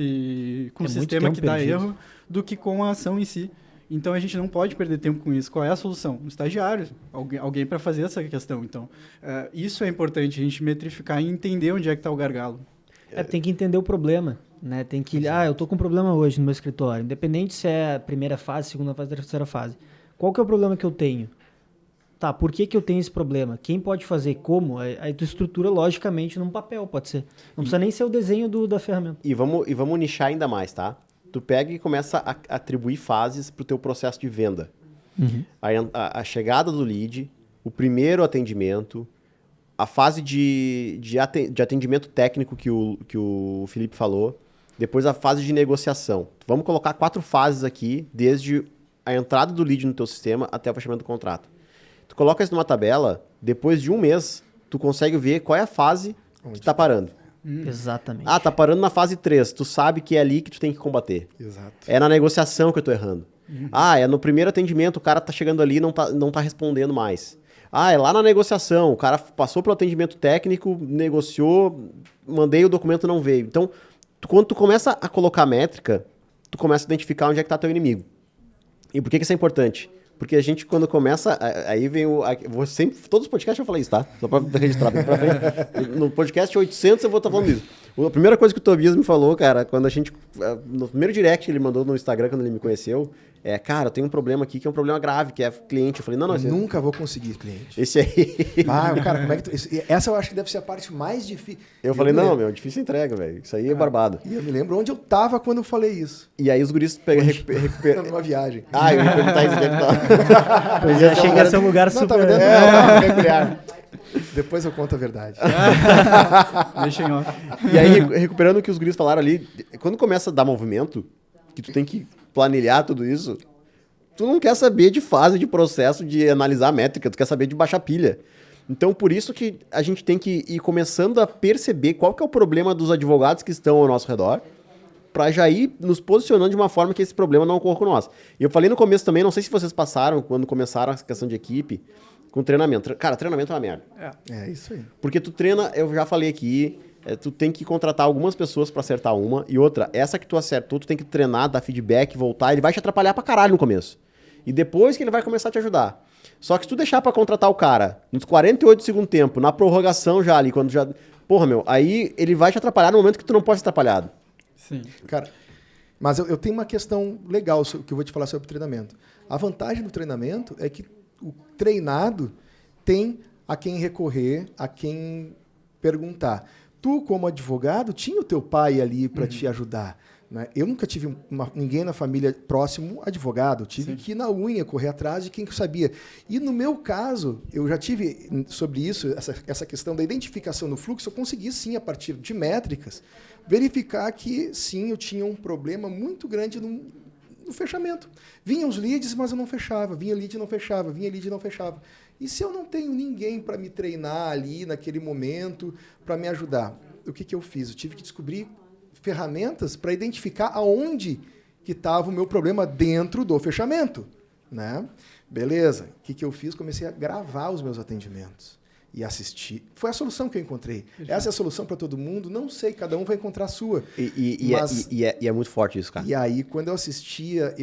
com um sistema que dá erro, do que com a ação em si. Então, a gente não pode perder tempo com isso. Qual é a solução? Um estagiário, alguém para fazer essa questão. Então, isso é importante, a gente metrificar e entender onde é que está o gargalo. Tem que entender o problema, né? Tem que... eu tô com um problema hoje no meu escritório. Independente se é a primeira fase, segunda fase, terceira fase. Qual que é o problema que eu tenho? Tá, por que eu tenho esse problema? Quem pode fazer? Como? Aí tu estrutura logicamente num papel, pode ser. Não precisa nem ser o desenho da ferramenta. E vamos nichar ainda mais, tá? Tu pega e começa a atribuir fases pro teu processo de venda. A chegada do lead, o primeiro atendimento, a fase de atendimento técnico que o Felipe falou, depois a fase de negociação. Vamos colocar 4 fases aqui, desde a entrada do lead no teu sistema até o fechamento do contrato. Tu coloca isso numa tabela, depois de um mês, tu consegue ver qual é a fase que tá parando. Exatamente. Tá parando na fase 3. Tu sabe que é ali que tu tem que combater. Exato. É na negociação que eu tô errando. É no primeiro atendimento, o cara tá chegando ali e não tá respondendo mais. É lá na negociação, o cara passou pelo atendimento técnico, negociou, mandei o documento, não veio. Então, quando tu começa a colocar métrica, tu começa a identificar onde é que tá teu inimigo. E por que isso é importante? Porque a gente, quando começa, aí vem vou sempre, todos os podcasts eu falei isso, tá? Só pra registrar daqui pra frente. No podcast 800 eu vou estar falando isso. A primeira coisa que o Tobias me falou, cara, quando a gente, no primeiro direct que ele mandou no Instagram, quando ele me conheceu, cara, eu tenho um problema aqui que é um problema grave, que é cliente. Eu falei, não, eu nunca vou conseguir cliente. Esse aí. Cara, como é que essa eu acho que deve ser a parte mais difícil. Eu falei, não, meu, difícil entrega, velho. Isso aí é barbado. E eu me lembro onde eu tava quando eu falei isso. E aí os guris recuperaram. Numa viagem. Eu ia perguntar isso aqui que tá. Pois é, achei que era seu lugar super... Tava dentro peculiar. Depois eu conto a verdade. Deixa em off. E aí, recuperando o que os guris falaram ali, quando começa a dar movimento, que tu tem que planilhar tudo isso, tu não quer saber de fase, de processo, de analisar a métrica, tu quer saber de baixar pilha. Então, por isso que a gente tem que ir começando a perceber qual que é o problema dos advogados que estão ao nosso redor, para já ir nos posicionando de uma forma que esse problema não ocorra com nós. E eu falei no começo também, não sei se vocês passaram, quando começaram a questão de equipe, com treinamento. Cara, treinamento é uma merda. É isso aí. Porque tu treina, eu já falei aqui, tu tem que contratar algumas pessoas pra acertar uma, e outra, essa que tu acertou, tu tem que treinar, dar feedback, voltar, ele vai te atrapalhar pra caralho no começo. E depois que ele vai começar a te ajudar. Só que se tu deixar pra contratar o cara nos 48 do segundo tempo, na prorrogação já ali, quando já... Porra, meu, aí ele vai te atrapalhar no momento que tu não pode ser atrapalhado. Sim. Cara, mas eu tenho uma questão legal que eu vou te falar sobre o treinamento. A vantagem do treinamento é que o treinado tem a quem recorrer, a quem perguntar. Tu, como advogado, tinha o teu pai ali para te ajudar. Né? Eu nunca tive ninguém na família próximo advogado. Eu tive que ir na unha, correr atrás de quem sabia. E no meu caso, eu já tive sobre isso, essa questão da identificação no fluxo, eu consegui sim, a partir de métricas, verificar que sim, eu tinha um problema muito grande no fechamento. Vinham os leads, mas eu não fechava. Vinha lead e não fechava. Vinha lead e não fechava. E se eu não tenho ninguém para me treinar ali naquele momento, para me ajudar? O que eu fiz? Eu tive que descobrir ferramentas para identificar aonde que estava o meu problema dentro do fechamento. Né? Beleza. O que eu fiz? Comecei a gravar os meus atendimentos e assistir. Foi a solução que eu encontrei. Essa é a solução para todo mundo? Não sei, cada um vai encontrar a sua. E é muito forte isso, cara. E aí, quando eu assistia,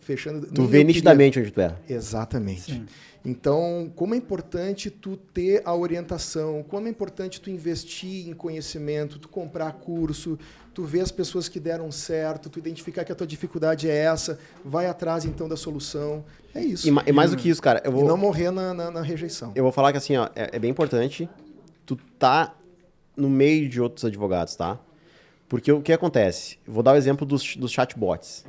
fechando... Tu vê nitidamente onde tu é. Exatamente. Sim. Então, como é importante tu ter a orientação, como é importante tu investir em conhecimento, tu comprar curso, tu ver as pessoas que deram certo, tu identificar que a tua dificuldade é essa, vai atrás, então, da solução. É isso. E mais do que isso, cara... E não morrer na rejeição. Eu vou falar que, assim, ó, é bem importante tu tá no meio de outros advogados, tá? Porque o que acontece? Eu vou dar o exemplo dos chatbots.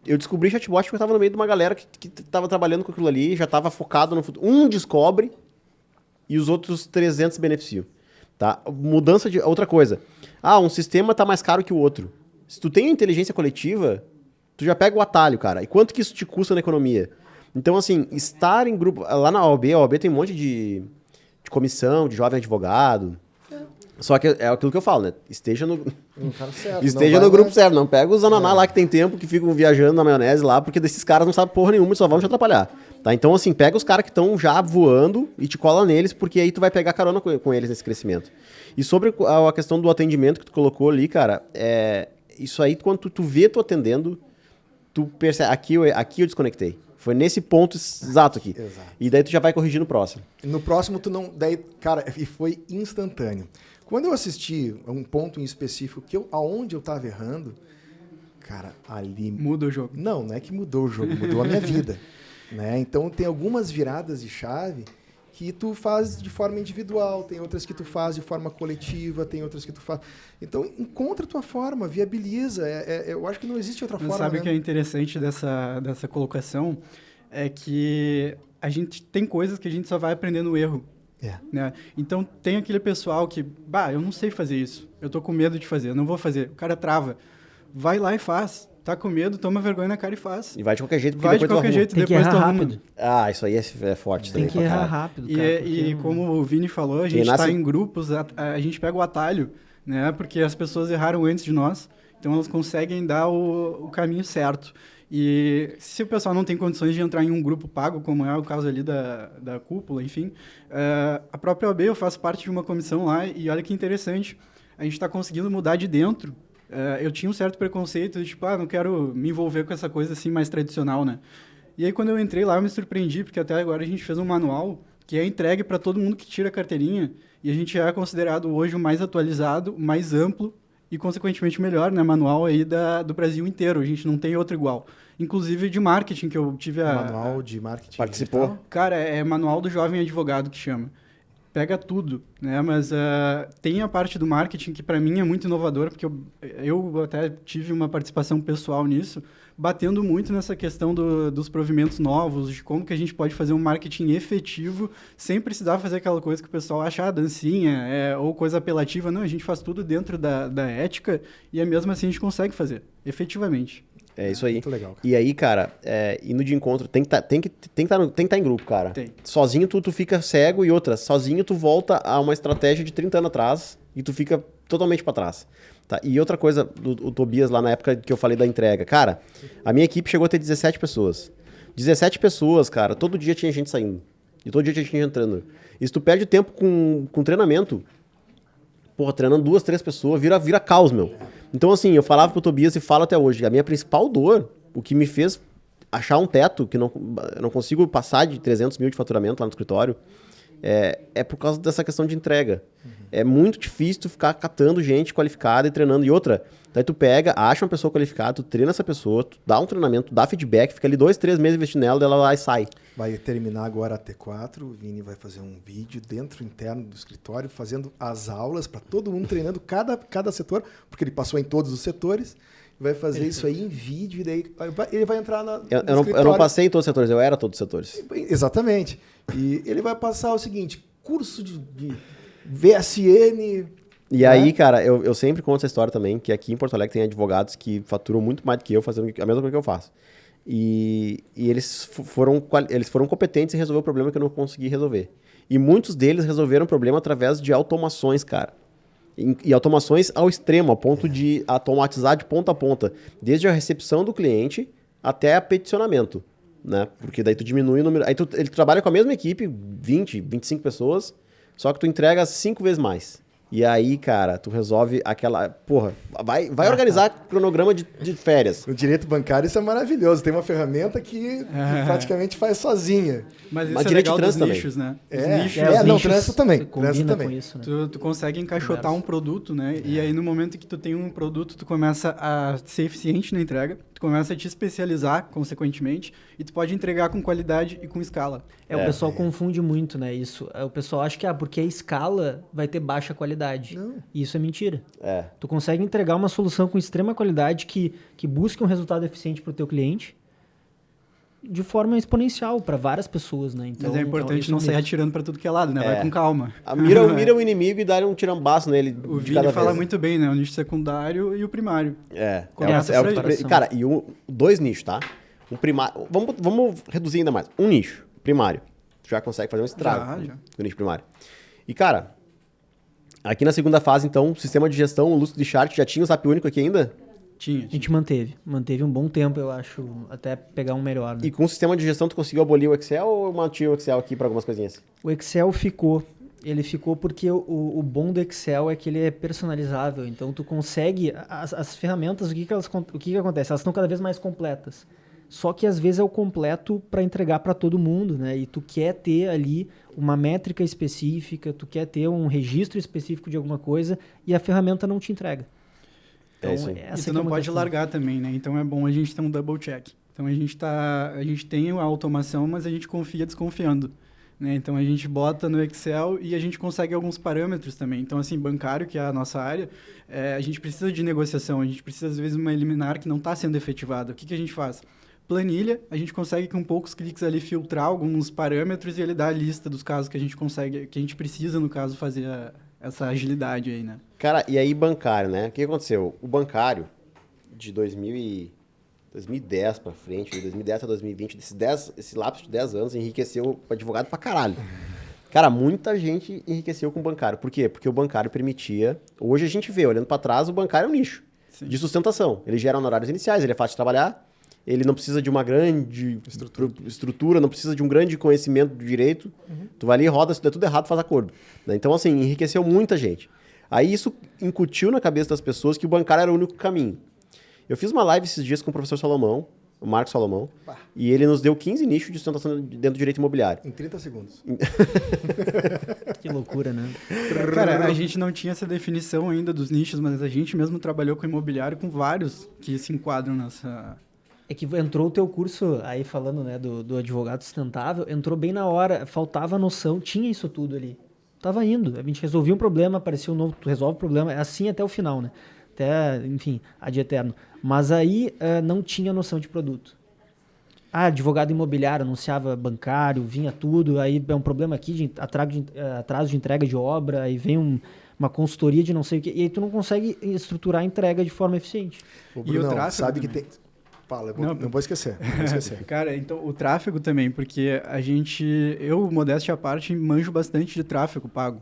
Eu descobri chatbot porque eu estava no meio de uma galera que estava trabalhando com aquilo ali, já estava focado no futuro. Um descobre e os outros 300 se beneficiam. Tá? Mudança de... Outra coisa. Um sistema está mais caro que o outro. Se tu tem inteligência coletiva, tu já pega o atalho, cara. E quanto que isso te custa na economia? Então, assim, estar em grupo... Lá na OAB, a OAB tem um monte de comissão, de jovem advogado... Só que é aquilo que eu falo, né? Esteja no grupo certo. Não pega os ananá lá que tem tempo, que ficam viajando na maionese lá, porque desses caras não sabem porra nenhuma e só vão te atrapalhar. Tá? Então, assim, pega os caras que estão já voando e te cola neles, porque aí tu vai pegar carona com eles nesse crescimento. E sobre a questão do atendimento que tu colocou ali, cara, isso aí, quando tu vê tu atendendo, tu percebe, aqui eu desconectei. Foi nesse ponto exato aqui. Exato. E daí tu já vai corrigir no próximo. No próximo tu não... Daí, cara, e foi instantâneo. Quando eu assisti a um ponto em específico aonde eu estava errando, cara, ali... Muda o jogo. Não é que mudou o jogo, mudou a minha vida. Né? Então, tem algumas viradas de chave que tu faz de forma individual, tem outras que tu faz de forma coletiva, tem outras que tu faz... Então, encontra a tua forma, viabiliza. Eu acho que não existe outra forma. Sabe o né? que é interessante dessa colocação? É que a gente tem coisas que a gente só vai aprender no erro. Né? Então, tem aquele pessoal que, eu não sei fazer isso, eu tô com medo de fazer, eu não vou fazer. O cara trava. Vai lá e faz. Tá com medo, toma vergonha na cara e faz. E vai de qualquer jeito, porque vai depois de qualquer jeito, tem depois que tu errar arruma. rápido. Isso aí é forte também. Tem que errar rápido, cara. E como o Vini falou, a gente está em grupos, a gente pega o atalho, né? Porque as pessoas erraram antes de nós, então elas conseguem dar o caminho certo. E se o pessoal não tem condições de entrar em um grupo pago, como é o caso ali da cúpula, enfim, a própria OAB, eu faço parte de uma comissão lá, e olha que interessante, a gente está conseguindo mudar de dentro eu tinha um certo preconceito de, tipo, não quero me envolver com essa coisa assim mais tradicional, né? E aí, quando eu entrei lá, eu me surpreendi, porque até agora a gente fez um manual que é entregue para todo mundo que tira a carteirinha, e a gente é considerado hoje o mais atualizado, mais amplo e, consequentemente, o melhor, né, manual aí do Brasil inteiro. A gente não tem outro igual. Inclusive de marketing, que eu tive Manual de marketing. Participou? Digital? Cara, é manual do jovem advogado que chama. Pega tudo, né? Mas tem a parte do marketing que para mim é muito inovadora, porque eu até tive uma participação pessoal nisso, batendo muito nessa questão dos provimentos novos, de como que a gente pode fazer um marketing efetivo sem precisar fazer aquela coisa que o pessoal acha, dancinha, ou coisa apelativa. Não, a gente faz tudo dentro da ética e mesmo assim a gente consegue fazer, efetivamente. É isso aí. Muito legal, cara. E aí, cara, indo de encontro, tem que estar em grupo, cara. Tem. Sozinho tu fica cego e outra, sozinho tu volta a uma estratégia de 30 anos atrás e tu fica totalmente pra trás. Tá? E outra coisa, o Tobias lá na época que eu falei da entrega. Cara, a minha equipe chegou a ter 17 pessoas. 17 pessoas, cara, todo dia tinha gente saindo. E todo dia tinha gente entrando. E se tu perde tempo com treinamento, porra, treinando 2, 3 pessoas, vira caos, meu. Então, assim, eu falava pro Tobias e falo até hoje, a minha principal dor, o que me fez achar um teto, que eu não consigo passar de 300 mil de faturamento lá no escritório, é por causa dessa questão de entrega. É muito difícil tu ficar catando gente qualificada e treinando. E outra, daí tu pega, acha uma pessoa qualificada, tu treina essa pessoa, tu dá um treinamento, dá feedback, fica ali 2, 3 meses investindo nela, ela vai e sai. Vai terminar agora a T4, o Vini vai fazer um vídeo interno do escritório, fazendo as aulas para todo mundo, treinando cada setor, porque ele passou em todos os setores, vai fazer isso aí em vídeo, e daí ele vai entrar no escritório. Eu não passei em todos os setores, eu era todos os setores. Exatamente. E ele vai passar o seguinte, curso de VSN... E aí, cara, eu sempre conto essa história também, que aqui em Porto Alegre tem advogados que faturam muito mais do que eu, fazendo a mesma coisa que eu faço. E eles foram competentes em resolver o problema que eu não consegui resolver. E muitos deles resolveram o problema através de automações, cara. E automações ao extremo, a ponto de automatizar de ponta a ponta. Desde a recepção do cliente até a peticionamento, né? Porque daí tu diminui o número... Aí ele trabalha com a mesma equipe, 20, 25 pessoas, só que tu entrega 5 vezes mais. E aí, cara, tu resolve aquela... Porra, vai organizar cronograma de férias. No direito bancário isso é maravilhoso. Tem uma ferramenta que praticamente faz sozinha. Mas isso é direito legal de dos trânsito nichos, né? Os os nichos, nichos trânsito também. combina com isso, né? tu consegue encaixotar um produto, né? E aí, no momento que tu tem um produto, tu começa a ser eficiente na entrega, tu começa a te especializar, consequentemente, e tu pode entregar com qualidade e com escala. O pessoal confunde muito, né, isso. O pessoal acha que, porque a escala vai ter baixa qualidade. Não. E isso é mentira. É. Tu consegue entregar uma solução com extrema qualidade que busque um resultado eficiente para o teu cliente de forma exponencial para várias pessoas, né? Então, Mas é importante não sair atirando para tudo que é lado, né? Vai com calma. Mira o inimigo e dar um tirambaço nele. O Vini fala muito bem, né? O nicho secundário e o primário. Começa por aí. Cara, e 2 nichos, tá? Um primário. Vamos reduzir ainda mais. Um nicho, primário. Tu já consegue fazer um estrago Já. no nicho primário. E, cara, aqui na segunda fase, então, sistema de gestão, o Lúcio de Chart, já tinha o SAP único aqui ainda? Tinha. A gente manteve um bom tempo, eu acho, até pegar um melhor, né? E com o sistema de gestão, tu conseguiu abolir o Excel ou eu mantive o Excel aqui para algumas coisinhas? O Excel ficou. Ele ficou porque o bom do Excel é que ele é personalizável. Então, tu consegue... As ferramentas, o que acontece? Elas estão cada vez mais completas. Só que, às vezes, é o completo para entregar para todo mundo, né? E tu quer ter ali uma métrica específica, tu quer ter um registro específico de alguma coisa e a ferramenta não te entrega. Então, isso aí. E tu não pode largar também, né? Então é bom a gente ter um double check. Então a gente tem a automação, mas a gente confia desconfiando, né? Então a gente bota no Excel e a gente consegue alguns parâmetros também. Então assim, bancário, que é a nossa área, a gente precisa de negociação, a gente precisa às vezes de uma liminar que não está sendo efetivada. O que a gente faz? Planilha, a gente consegue com poucos cliques ali filtrar alguns parâmetros e ele dá a lista dos casos que a gente precisa, no caso, fazer essa agilidade aí, né? Cara, e aí bancário, né? O que aconteceu? O bancário de 2010 pra frente, de 2010 a 2020, esse lapso de 10 anos enriqueceu o advogado pra caralho. Cara, muita gente enriqueceu com o bancário. Por quê? Porque o bancário permitia... Hoje a gente vê, olhando pra trás, o bancário é um nicho de sustentação. Ele gera honorários iniciais, ele é fácil de trabalhar, ele não precisa de uma grande estrutura, não precisa de um grande conhecimento do direito. Tu vai ali, roda, se der tudo errado, faz acordo. Então, assim, enriqueceu muita gente. Aí isso incutiu na cabeça das pessoas que o bancário era o único caminho. Eu fiz uma live esses dias com o professor Salomão, o Marcos Salomão, e ele nos deu 15 nichos de sustentação dentro do direito imobiliário. Em 30 segundos. Que loucura, né? Cara, a gente não tinha essa definição ainda dos nichos, mas a gente mesmo trabalhou com imobiliário com vários que se enquadram nessa... É que entrou o teu curso, aí falando, né, do advogado sustentável, entrou bem na hora, faltava noção, tinha isso tudo ali. Tava indo, a gente resolvia um problema, aparecia um novo, tu resolve o problema, é assim até o final, né? Até, enfim, ad eterno. Mas aí não tinha noção de produto. Advogado imobiliário, anunciava bancário, vinha tudo, aí é um problema aqui de atraso de entrega de obra, aí vem uma consultoria de não sei o quê, e aí tu não consegue estruturar a entrega de forma eficiente. O Bruno, e o tráfego sabe também. que tem... Fala, não vou esquecer. Não vou esquecer. Cara, então o tráfego também, porque eu, modéstia à parte, manjo bastante de tráfego pago.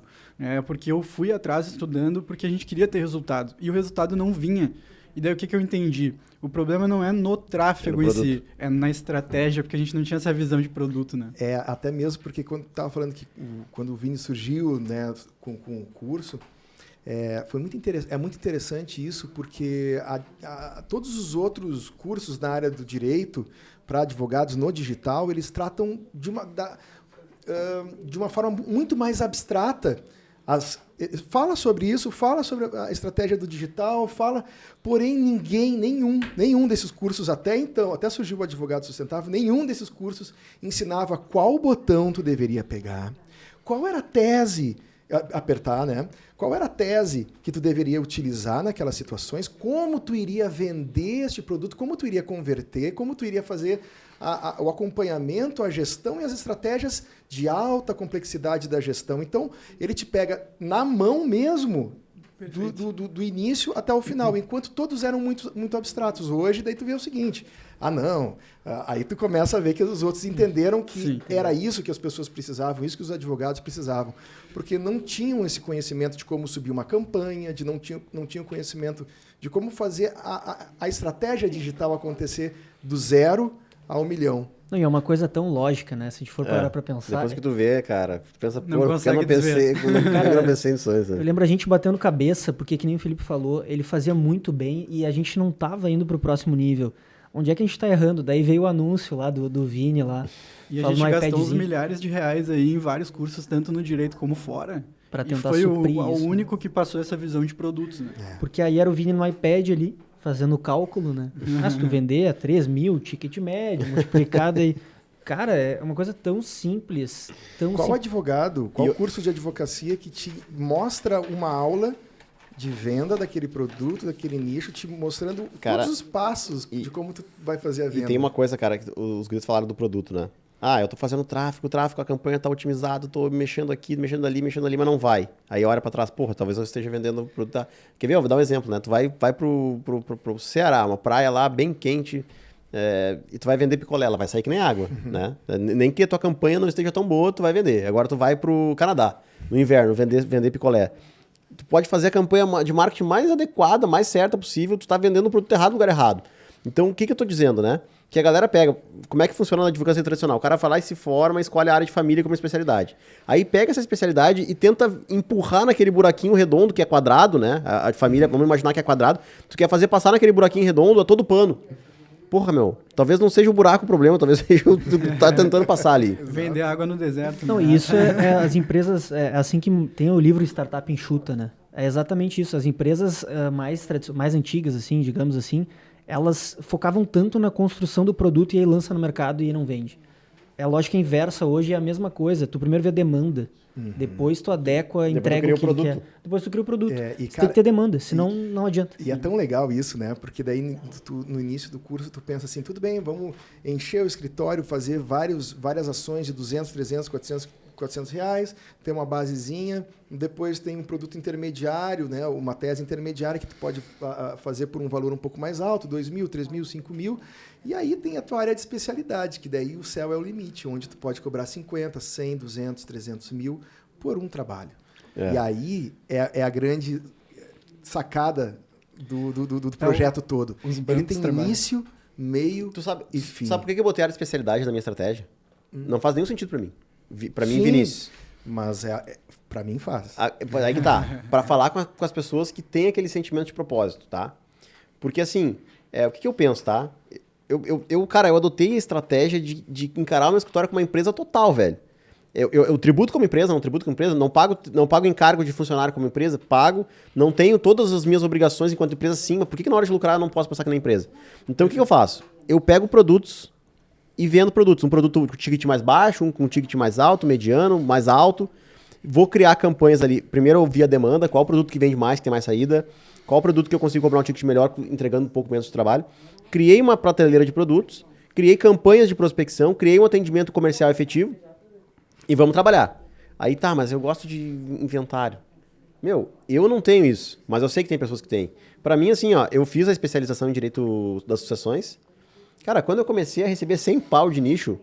Porque eu fui atrás estudando porque a gente queria ter resultado. E o resultado não vinha. E daí o que eu entendi? O problema não é no tráfego em si, é na estratégia, porque a gente não tinha essa visão de produto, né? Até mesmo porque quando tu estava falando que quando o Vini surgiu, né, com o curso, foi muito interessante isso, porque todos os outros cursos na área do direito para advogados no digital, eles tratam de uma forma muito mais abstrata. Fala sobre isso, fala sobre a estratégia do digital, porém nenhum desses cursos até então, até surgiu o Advogado Sustentável, nenhum desses cursos ensinava qual botão tu deveria pegar, qual era a tese, apertar, né? Qual era a tese que tu deveria utilizar naquelas situações, como tu iria vender este produto, como tu iria converter, como tu iria fazer o acompanhamento, a gestão e as estratégias de alta complexidade da gestão. Então, ele te pega na mão mesmo, do início até o final, enquanto todos eram muito, muito abstratos. Hoje, daí tu vê o seguinte, aí tu começa a ver que os outros entenderam que era isso que as pessoas precisavam, isso que os advogados precisavam, porque não tinham esse conhecimento de como subir uma campanha, não tinham conhecimento de como fazer a estratégia digital acontecer do 0 ao 1 milhão. Não, e é uma coisa tão lógica, né? Se a gente for parar pra pensar... Depois que tu vê, cara, tu pensa, não pô, consegue eu não pensei nisso antes. Eu lembro a gente batendo cabeça, porque que nem o Felipe falou, ele fazia muito bem e a gente não tava indo pro próximo nível. Onde é que a gente tá errando? Daí veio o anúncio lá do Vini lá. E a gente gastou uns milhares de reais aí em vários cursos, tanto no direito como fora. Pra tentar suprir isso. Foi o único que passou essa visão de produtos, né? Porque aí era o Vini no iPad ali, fazendo o cálculo, né? Se tu vender a 3 mil, ticket médio, multiplicado aí... Cara, é uma coisa tão simples. Qual advogado, qual curso de advocacia que te mostra uma aula de venda daquele produto, daquele nicho, te mostrando todos os passos de como tu vai fazer a venda? E tem uma coisa, cara, que os guris falaram do produto, né? Eu tô fazendo tráfego, a campanha tá otimizada, tô mexendo aqui, mexendo ali, mas não vai. Aí olha pra trás, porra, talvez eu esteja vendendo o produto. Quer ver? Eu vou dar um exemplo, né? Tu vai pro Ceará, uma praia lá bem quente, e tu vai vender picolé, ela vai sair que nem água, né? Nem que a tua campanha não esteja tão boa, tu vai vender. Agora tu vai pro Canadá, no inverno, vender picolé. Tu pode fazer a campanha de marketing mais adequada, mais certa possível, tu tá vendendo o produto errado no lugar errado. Então, o que eu tô dizendo, né? Que a galera pega, como é que funciona na advocacia tradicional? O cara vai lá e se forma, escolhe a área de família como especialidade. Aí pega essa especialidade e tenta empurrar naquele buraquinho redondo que é quadrado, né? A família, vamos imaginar que é quadrado. Tu quer fazer passar naquele buraquinho redondo a todo pano. Porra, talvez não seja o buraco o problema, talvez seja o que tu tá tentando passar ali. Vender água no deserto. Não, e isso as empresas, assim que tem o livro Startup Enxuta, né? É exatamente isso. As empresas mais antigas, assim, digamos assim, elas focavam tanto na construção do produto e aí lança no mercado e não vende. A lógica inversa hoje é a mesma coisa. Tu primeiro vê a demanda, depois tu adequa, entrega o que ele quer. Depois tu cria o produto. Você tem que ter demanda, senão não adianta. E é tão legal isso, né? Porque daí no início do curso tu pensa assim, tudo bem, vamos encher o escritório, fazer várias ações de 200, 300, 400 reais, tem uma basezinha, depois tem um produto intermediário, né, uma tese intermediária que tu pode fazer por um valor um pouco mais alto, 2 mil, 3 mil, 5 mil, e aí tem a tua área de especialidade, que daí o céu é o limite, onde tu pode cobrar 50, 100, 200, 300 mil por um trabalho. E aí é a grande sacada do projeto todo. Ele tem início, meio e fim. Sabe por que eu botei a área de especialidade na minha estratégia? Não faz nenhum sentido para mim. Para mim, Vinícius. Mas pra mim faz. Aí que tá. Pra falar com as pessoas que têm aquele sentimento de propósito, tá? Porque assim, o que eu penso, tá? Cara, eu adotei a estratégia de encarar o meu escritório como uma empresa total, velho. Eu tributo como empresa, não tributo como empresa, não pago encargo de funcionário como empresa, pago, não tenho todas as minhas obrigações enquanto empresa sim, mas por que na hora de lucrar eu não posso pensar que na empresa? Então o que eu faço? Eu pego produtos e vendo produtos. Um produto com ticket mais baixo, um com ticket mais alto, mediano, mais alto. Vou criar campanhas ali. Primeiro eu vi a demanda, qual produto que vende mais, que tem mais saída, qual produto que eu consigo cobrar um ticket melhor, entregando um pouco menos de trabalho. Criei uma prateleira de produtos, criei campanhas de prospecção, criei um atendimento comercial efetivo e vamos trabalhar. Aí tá, mas eu gosto de inventário. Meu, eu não tenho isso, mas eu sei que tem pessoas que têm. Pra mim, assim, ó, eu fiz a especialização em Direito das Sucessões. Cara, quando eu comecei a receber 100 pau de nicho,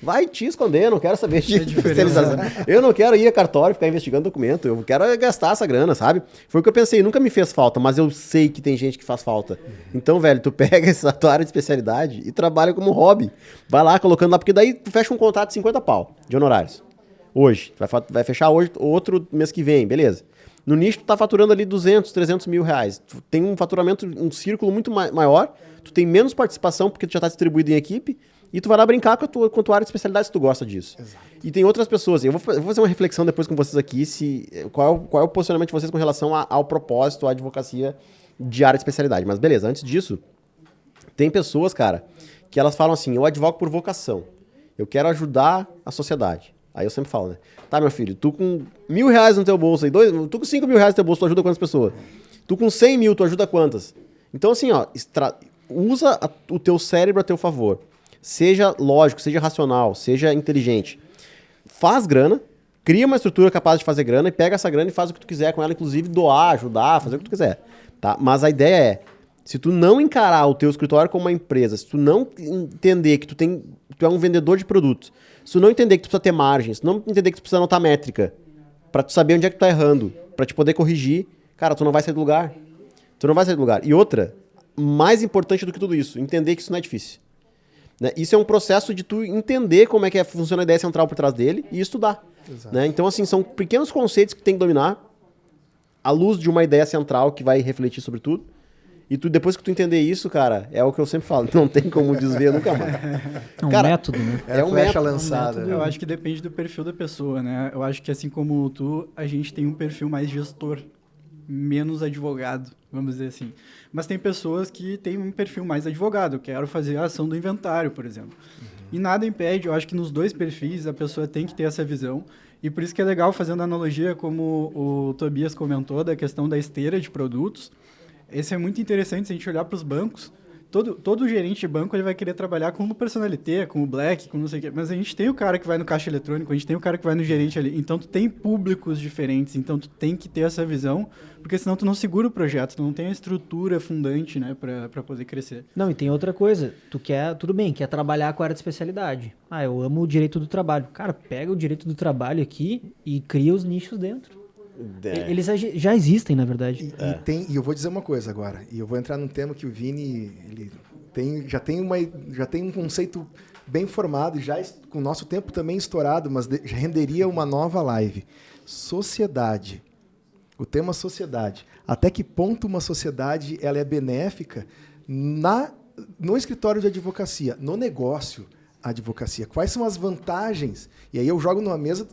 vai te esconder, eu não quero saber de especialização. Eu não quero ir a cartório, ficar investigando documento, eu quero gastar essa grana, sabe? Foi o que eu pensei, nunca me fez falta, mas eu sei que tem gente que faz falta. Então, velho, tu pega essa tua área de especialidade e trabalha como hobby. Vai lá, colocando lá, porque daí tu fecha um contrato de 50 pau de honorários. Hoje, vai fechar hoje, outro mês que vem, beleza. No nicho, tu tá faturando ali 200, 300 mil reais. Tu tem um faturamento, um círculo muito maior, tu tem menos participação porque tu já tá distribuído em equipe, e tu vai lá brincar com a tua área de especialidade se tu gosta disso. Exato. E tem outras pessoas. Eu vou fazer uma reflexão depois com vocês aqui, qual é o posicionamento de vocês com relação ao propósito, à advocacia de área de especialidade. Mas beleza, antes disso, tem pessoas, cara, que elas falam assim, eu advogo por vocação. Eu quero ajudar a sociedade. Aí eu sempre falo, né? Tá, meu filho, tu com R$1.000 no teu bolso, tu com 5 mil reais no teu bolso, tu ajuda quantas pessoas? Tu com 100 mil, tu ajuda quantas? Então assim, ó, usa o teu cérebro a teu favor. Seja lógico, seja racional, seja inteligente. Faz grana, cria uma estrutura capaz de fazer grana e pega essa grana e faz o que tu quiser com ela, inclusive doar, ajudar, fazer o que tu quiser. Tá? Mas a ideia é, se tu não encarar o teu escritório como uma empresa, se tu não entender que tu é um vendedor de produtos, se tu não entender que tu precisa ter margens, se tu não entender que tu precisa anotar métrica, pra tu saber onde é que tu tá errando, pra te poder corrigir, cara, tu não vai sair do lugar. Tu não vai sair do lugar. E outra, mais importante do que tudo isso, entender que isso não é difícil. Né? Isso é um processo de tu entender como é que funciona a ideia central por trás dele e estudar. Né? Então, assim, são pequenos conceitos que tem que dominar à luz de uma ideia central que vai refletir sobre tudo. E depois que tu entender isso, cara, é o que eu sempre falo, não tem como desver nunca mais. É um cara, método, né? É um flecha lançada. Eu acho que depende do perfil da pessoa, né? Eu acho que assim como tu, a gente tem um perfil mais gestor, menos advogado, vamos dizer assim. Mas tem pessoas que têm um perfil mais advogado. Eu quero fazer a ação do inventário, por exemplo. E nada impede, eu acho que nos dois perfis a pessoa tem que ter essa visão. E por isso que é legal, fazendo analogia, como o Tobias comentou, da questão da esteira de produtos. Esse é muito interessante se a gente olhar para os bancos. Todo gerente de banco ele vai querer trabalhar com o personalité, com o black, com não sei o quê. Mas a gente tem o cara que vai no caixa eletrônico, a gente tem o cara que vai no gerente ali. Então, tu tem públicos diferentes. Então, tu tem que ter essa visão, porque senão tu não segura o projeto, tu não tem a estrutura fundante, né, para poder crescer. Não, e tem outra coisa. Tudo bem, quer trabalhar com a área de especialidade. Ah, eu amo o direito do trabalho. Cara, pega o direito do trabalho aqui e cria os nichos dentro. Eles já existem, na verdade. E eu vou dizer uma coisa agora, e eu vou entrar num tema que o Vini ele já tem um conceito bem formado, e já com o nosso tempo também estourado, mas já renderia uma nova live. Sociedade. O tema sociedade. Até que ponto uma sociedade ela é benéfica no escritório de advocacia, no advocacia? Quais são as vantagens? E aí eu jogo numa mesa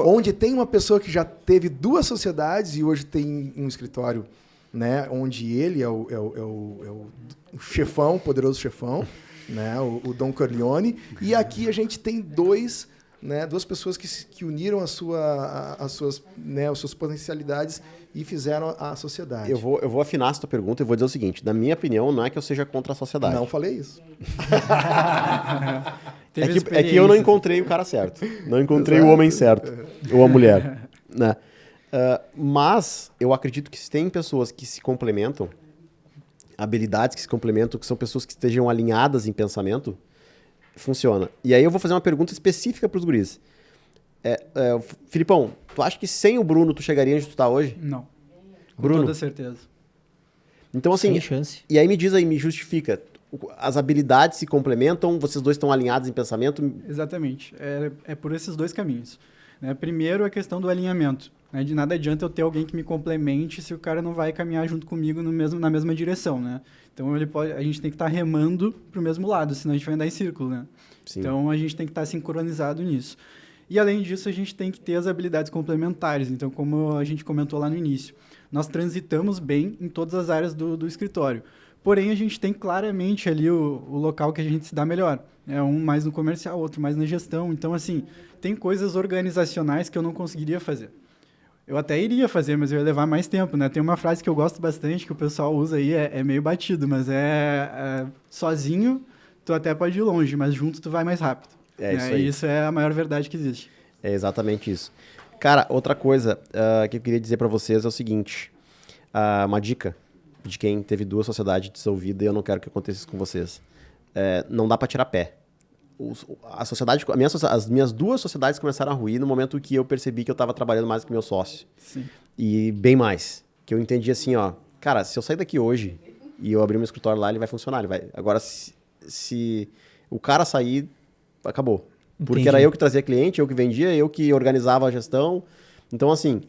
onde tem uma pessoa que já teve 2 sociedades e hoje tem um escritório, né, onde ele é o chefão, poderoso chefão, né, o Don Corleone, e aqui a gente tem duas pessoas que uniram as suas potencialidades e fizeram a sociedade. Eu vou afinar essa tua pergunta e vou dizer o seguinte, na minha opinião, não é que eu seja contra a sociedade. Não falei isso. É que eu não encontrei o cara certo. Não encontrei o homem certo. Ou a mulher. Né? Mas eu acredito que se tem pessoas que se complementam, habilidades que se complementam, que são pessoas que estejam alinhadas em pensamento, funciona. E aí eu vou fazer uma pergunta específica para os guris. Filipão, tu acha que sem o Bruno tu chegaria onde tu tá hoje? Não. Com Bruno? toda certeza. Então assim, sem chance. E aí me justifica. As habilidades se complementam, vocês dois estão alinhados em pensamento? Exatamente. É por esses dois caminhos. né? Primeiro, a questão do alinhamento. Né? De nada adianta eu ter alguém que me complemente se o cara não vai caminhar junto comigo na mesma direção, né? Então, a gente tem que estar remando para o mesmo lado, senão a gente vai andar em círculo, né? Sim. Então, a gente tem que estar sincronizado nisso. E, além disso, a gente tem que ter as habilidades complementares. Então, como a gente comentou lá no início, nós transitamos bem em todas as áreas do escritório. Porém, a gente tem claramente ali o local que a gente se dá melhor. Um mais no comercial, outro mais na gestão. Então, assim, tem coisas organizacionais que eu não conseguiria fazer. Eu até iria fazer, mas eu ia levar mais tempo, né? Tem uma frase que eu gosto bastante, que o pessoal usa aí, é meio batido, mas sozinho tu até pode ir longe, mas junto tu vai mais rápido. Isso aí. E isso é a maior verdade que existe. É exatamente isso. Cara, outra coisa que eu queria dizer pra vocês é o seguinte, uma dica de quem teve 2 sociedades dissolvidas e eu não quero que aconteça isso com vocês. Não dá pra tirar pé. As minhas 2 sociedades começaram a ruir no momento que eu percebi que eu estava trabalhando mais que meu sócio. Sim. E bem mais. Que eu entendi assim, ó, cara, se eu sair daqui hoje e eu abrir meu escritório lá, ele vai funcionar. Agora, se o cara sair, acabou. Entendi. Porque era eu que trazia cliente, eu que vendia, eu que organizava a gestão. Então, assim,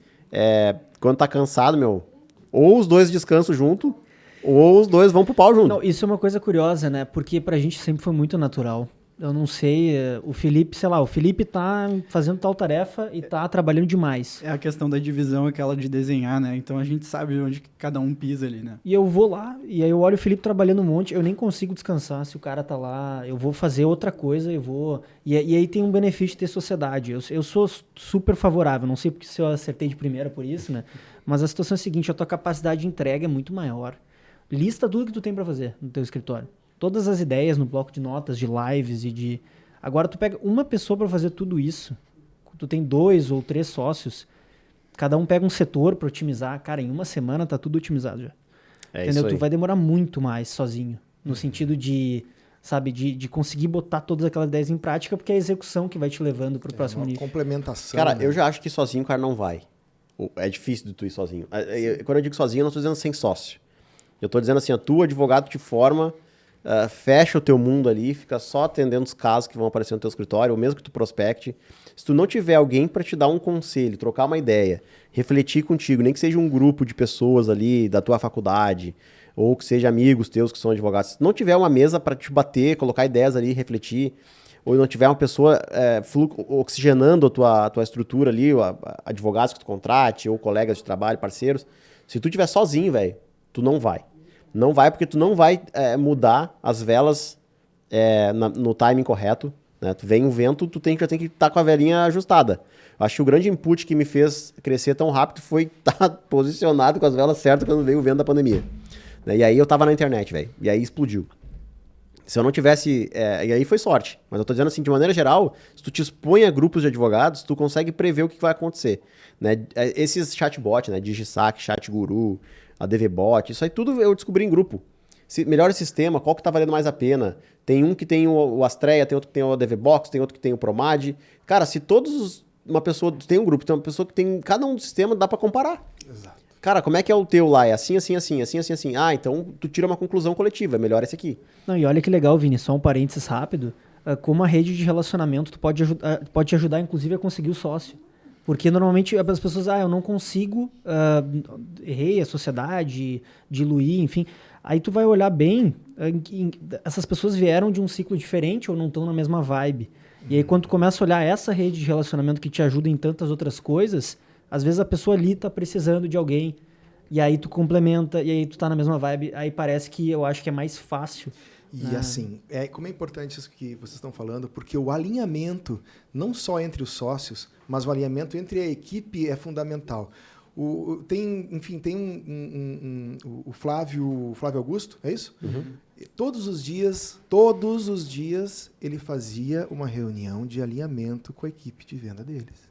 quando tá cansado, ou os 2 descansam junto, ou os 2 vão pro pau junto. Não, isso é uma coisa curiosa, né? Porque pra gente sempre foi muito natural. Eu não sei, o Felipe tá fazendo tal tarefa e tá trabalhando demais. É a questão da divisão, aquela de desenhar, né? Então a gente sabe onde cada um pisa ali, né? E eu vou lá, e aí eu olho o Felipe trabalhando um monte, eu nem consigo descansar se o cara tá lá, eu vou fazer outra coisa, eu vou... E aí tem um benefício de ter sociedade. Eu sou super favorável, não sei porque se eu acertei de primeira por isso, né? Mas a situação é a seguinte, a tua capacidade de entrega é muito maior. Lista tudo que tu tem pra fazer no teu escritório. Todas as ideias no bloco de notas, de lives e de... Agora tu pega uma pessoa para fazer tudo isso. Tu tem 2 ou 3 sócios. Cada um pega um setor para otimizar. Cara, em uma semana tá tudo otimizado já. Entendeu? Isso aí. Tu vai demorar muito mais sozinho. No sentido de, sabe, de conseguir botar todas aquelas ideias em prática, porque é a execução que vai te levando pro próximo nível. Complementação. Cara, né? eu já acho que sozinho o cara não vai. É difícil de tu ir sozinho. Quando eu digo sozinho, eu não estou dizendo sem sócio. Eu estou dizendo assim, tu, advogado, te forma... fecha o teu mundo ali, fica só atendendo os casos que vão aparecer no teu escritório, ou mesmo que tu prospecte. Se tu não tiver alguém para te dar um conselho, trocar uma ideia, refletir contigo, nem que seja um grupo de pessoas ali da tua faculdade, ou que seja amigos teus que são advogados, se não tiver uma mesa para te bater, colocar ideias ali, refletir, ou não tiver uma pessoa oxigenando a tua estrutura ali, advogados que tu contrate, ou colegas de trabalho, parceiros, se tu tiver sozinho, velho, tu não vai. Não vai porque tu não vai mudar as velas no timing correto. Né? Tu vem um vento, tu já tem que estar com a velinha ajustada. Acho que o grande input que me fez crescer tão rápido foi estar posicionado com as velas certas quando veio o vento da pandemia. Né? E aí eu tava na internet, velho. E aí explodiu. Se eu não tivesse... e aí foi sorte. Mas eu tô dizendo assim, de maneira geral, se tu te expõe a grupos de advogados, tu consegue prever o que vai acontecer. Né? Esses chatbots, né? DigiSac, ChatGuru... a DVBot, isso aí tudo eu descobri em grupo. Melhor sistema, qual que tá valendo mais a pena? Tem um que tem o Astreia, tem outro que tem o DVBox, tem outro que tem o Promad. Cara, se uma pessoa tem um grupo, tem uma pessoa que tem cada um do sistema, dá pra comparar. Exato. Cara, como é que é o teu lá? É assim, assim, assim, assim, assim, assim. Ah, então tu tira uma conclusão coletiva, é melhor esse aqui. Não, e olha que legal, Vini, só um parênteses rápido. Como a rede de relacionamento, tu pode te ajudar, inclusive, a conseguir o sócio. Porque normalmente as pessoas, eu não consigo, errei a sociedade, diluir, enfim. Aí tu vai olhar bem, essas pessoas vieram de um ciclo diferente ou não estão na mesma vibe. E aí quando tu começa a olhar essa rede de relacionamento que te ajuda em tantas outras coisas, às vezes a pessoa ali tá precisando de alguém. E aí tu complementa, e aí tu tá na mesma vibe. Aí parece que eu acho que é mais fácil. E assim, como é importante isso que vocês estão falando, porque o alinhamento, não só entre os sócios, mas o alinhamento entre a equipe é fundamental. Tem o Flávio Augusto, é isso? Uhum. Todos os dias, ele fazia uma reunião de alinhamento com a equipe de venda deles.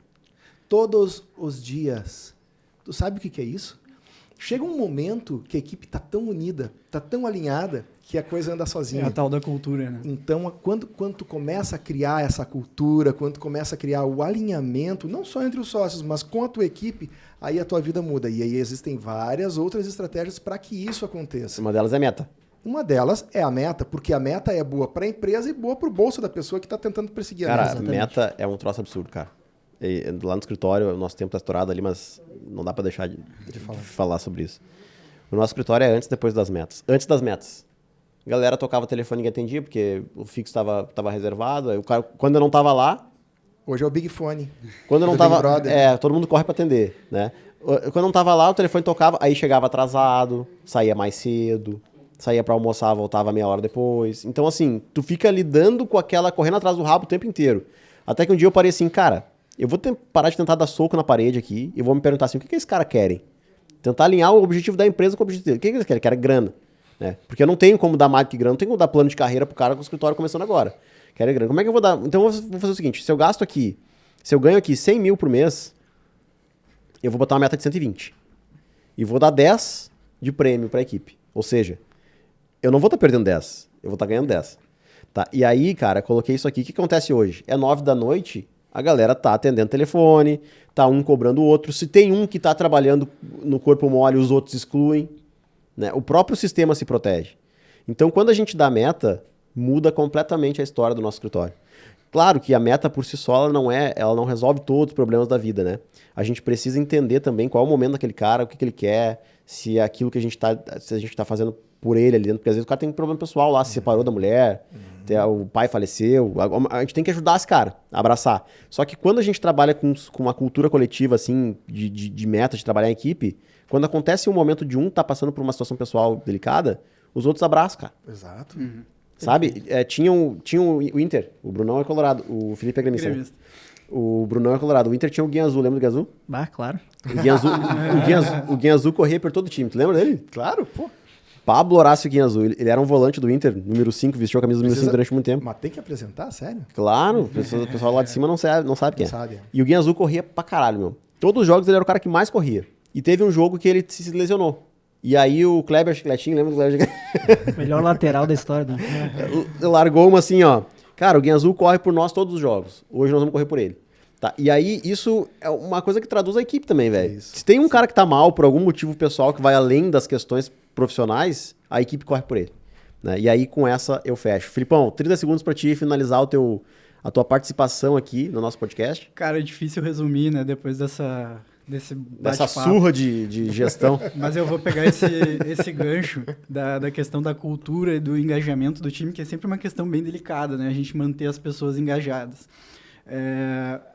Todos os dias. Tu sabe o que é isso? Chega um momento que a equipe está tão unida, está tão alinhada, que a coisa anda sozinha. É a tal da cultura, né? Então, quando tu começa a criar essa cultura, quando tu começa a criar o alinhamento, não só entre os sócios, mas com a tua equipe, aí a tua vida muda. E aí existem várias outras estratégias para que isso aconteça. Uma delas é meta. Uma delas é a meta, porque a meta é boa para a empresa e boa para o bolso da pessoa que está tentando perseguir a Cara, meta. meta é um troço absurdo, cara. lá no escritório, o nosso tempo está estourado ali, mas não dá para deixar de falar sobre isso. O nosso escritório é antes e depois das metas. Antes das metas. A galera tocava o telefone e ninguém atendia, porque o fixo estava reservado. Aí o cara, quando eu não estava lá... Hoje é o Big Fone. Quando eu não estava... todo mundo corre para atender, né? Quando eu não estava lá, o telefone tocava, aí chegava atrasado, saía mais cedo, saía para almoçar, voltava meia hora depois. Então, assim, tu fica lidando com aquela... correndo atrás do rabo o tempo inteiro. Até que um dia eu parei assim, cara, eu vou parar de tentar dar soco na parede aqui e vou me perguntar assim, o que esses caras querem? Tentar alinhar o objetivo da empresa com o objetivo dele. O que eles querem? Querem grana. Né? Porque eu não tenho como dar mais que grana, não tenho como dar plano de carreira pro cara com o escritório começando agora. Querem grana. Como é que eu vou dar? Então eu vou fazer o seguinte, se eu ganho aqui 100 mil por mês, eu vou botar uma meta de 120. E vou dar 10 de prêmio pra equipe. Ou seja, eu não vou estar perdendo 10, eu vou estar ganhando 10. Tá? E aí, cara, coloquei isso aqui. O que acontece hoje? É 9 da noite, a galera tá atendendo telefone, tá um cobrando o outro. Se tem um que tá trabalhando no corpo mole, os outros excluem. Né? O próprio sistema se protege. Então, quando a gente dá meta, muda completamente a história do nosso escritório. Claro que a meta por si só ela não resolve todos os problemas da vida, né? A gente precisa entender também qual é o momento daquele cara, o que ele quer, se é aquilo que a gente tá fazendo por ele ali dentro, porque às vezes o cara tem um problema pessoal lá, se separou da mulher, o pai faleceu, a gente tem que ajudar esse cara, a abraçar. Só que quando a gente trabalha com uma cultura coletiva, assim, de meta, de trabalhar em equipe, quando acontece um momento de um tá passando por uma situação pessoal delicada, os outros abraçam, cara. Exato. Sabe? Tinha o Inter, o Brunão é colorado, o Felipe é gremista. Né? O Brunão é colorado, o Inter tinha o Guinha Azul, lembra do Guinha Azul? Claro. O Guinha Azul corria por todo o time, tu lembra dele? Claro, pô. Pablo Horácio Guinha Azul, ele era um volante do Inter, número 5, vestiu a camisa do número 5 durante muito tempo. Mas tem que apresentar, sério? Claro, o pessoal lá de cima não sabe quem é. Sabe. E o Guinha Azul corria pra caralho, meu. Todos os jogos ele era o cara que mais corria. E teve um jogo que ele se lesionou. E aí o Kleber Chicletinho, lembra do Kleber Chicletinho? Melhor lateral da história do Largou uma assim, ó. Cara, o Guinha Azul corre por nós todos os jogos. Hoje nós vamos correr por ele. Tá? E aí, isso é uma coisa que traduz a equipe também, velho. Se tem um cara que tá mal por algum motivo pessoal que vai além das questões profissionais, a equipe corre por ele. Né? E aí, com essa, eu fecho. Filipão, 30 segundos pra ti finalizar a tua participação aqui no nosso podcast. Cara, é difícil resumir, né? Depois dessa surra de gestão. Mas eu vou pegar esse gancho da questão da cultura e do engajamento do time, que é sempre uma questão bem delicada, né? A gente manter as pessoas engajadas.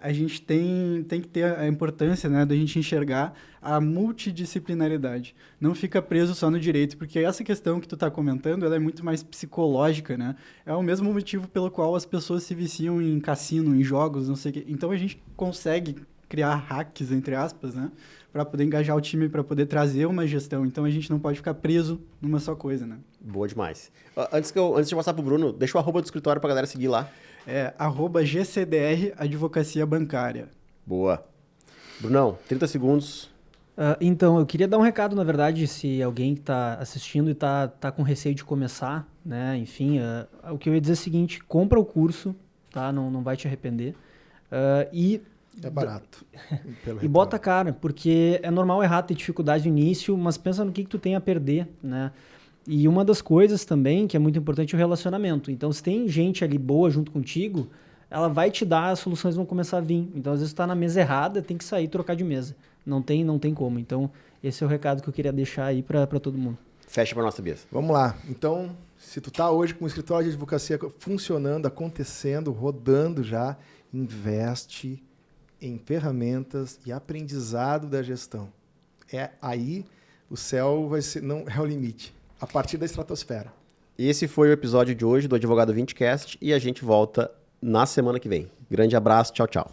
A gente tem que ter a importância, né, da gente enxergar a multidisciplinaridade. Não fica preso só no direito, porque essa questão que tu está comentando, ela é muito mais psicológica, né? É o mesmo motivo pelo qual as pessoas se viciam em cassino, em jogos, não sei o quê. Então a gente consegue criar hacks, entre aspas, né, para poder engajar o time, para poder trazer uma gestão. Então a gente não pode ficar preso numa só coisa, né? Boa demais. Antes de passar pro Bruno, deixa o @ do escritório pra galera seguir lá. @GCDR Advocacia Bancária. Boa. Brunão, 30 segundos. Então, eu queria dar um recado, na verdade, se alguém que está assistindo e tá com receio de começar, né, enfim, o que eu ia dizer é o seguinte, compra o curso, tá, não vai te arrepender, é barato. E bota a cara, porque é normal errar, ter dificuldade no início, mas pensa no que tu tem a perder, né? E uma das coisas também que é muito importante é o relacionamento. Então, se tem gente ali boa junto contigo, ela vai te dar, as soluções vão começar a vir. Então, às vezes, tu tá na mesa errada, tem que sair e trocar de mesa. Não tem como. Então, esse é o recado que eu queria deixar aí para todo mundo. Fecha para nossa Bias. Vamos lá. Então, se tu tá hoje com o escritório de advocacia funcionando, acontecendo, rodando já, investe em ferramentas e aprendizado da gestão. Aí o céu vai ser, não é o limite. A partir da estratosfera. Esse foi o episódio de hoje do Advogado 20cast e a gente volta na semana que vem. Grande abraço, tchau, tchau.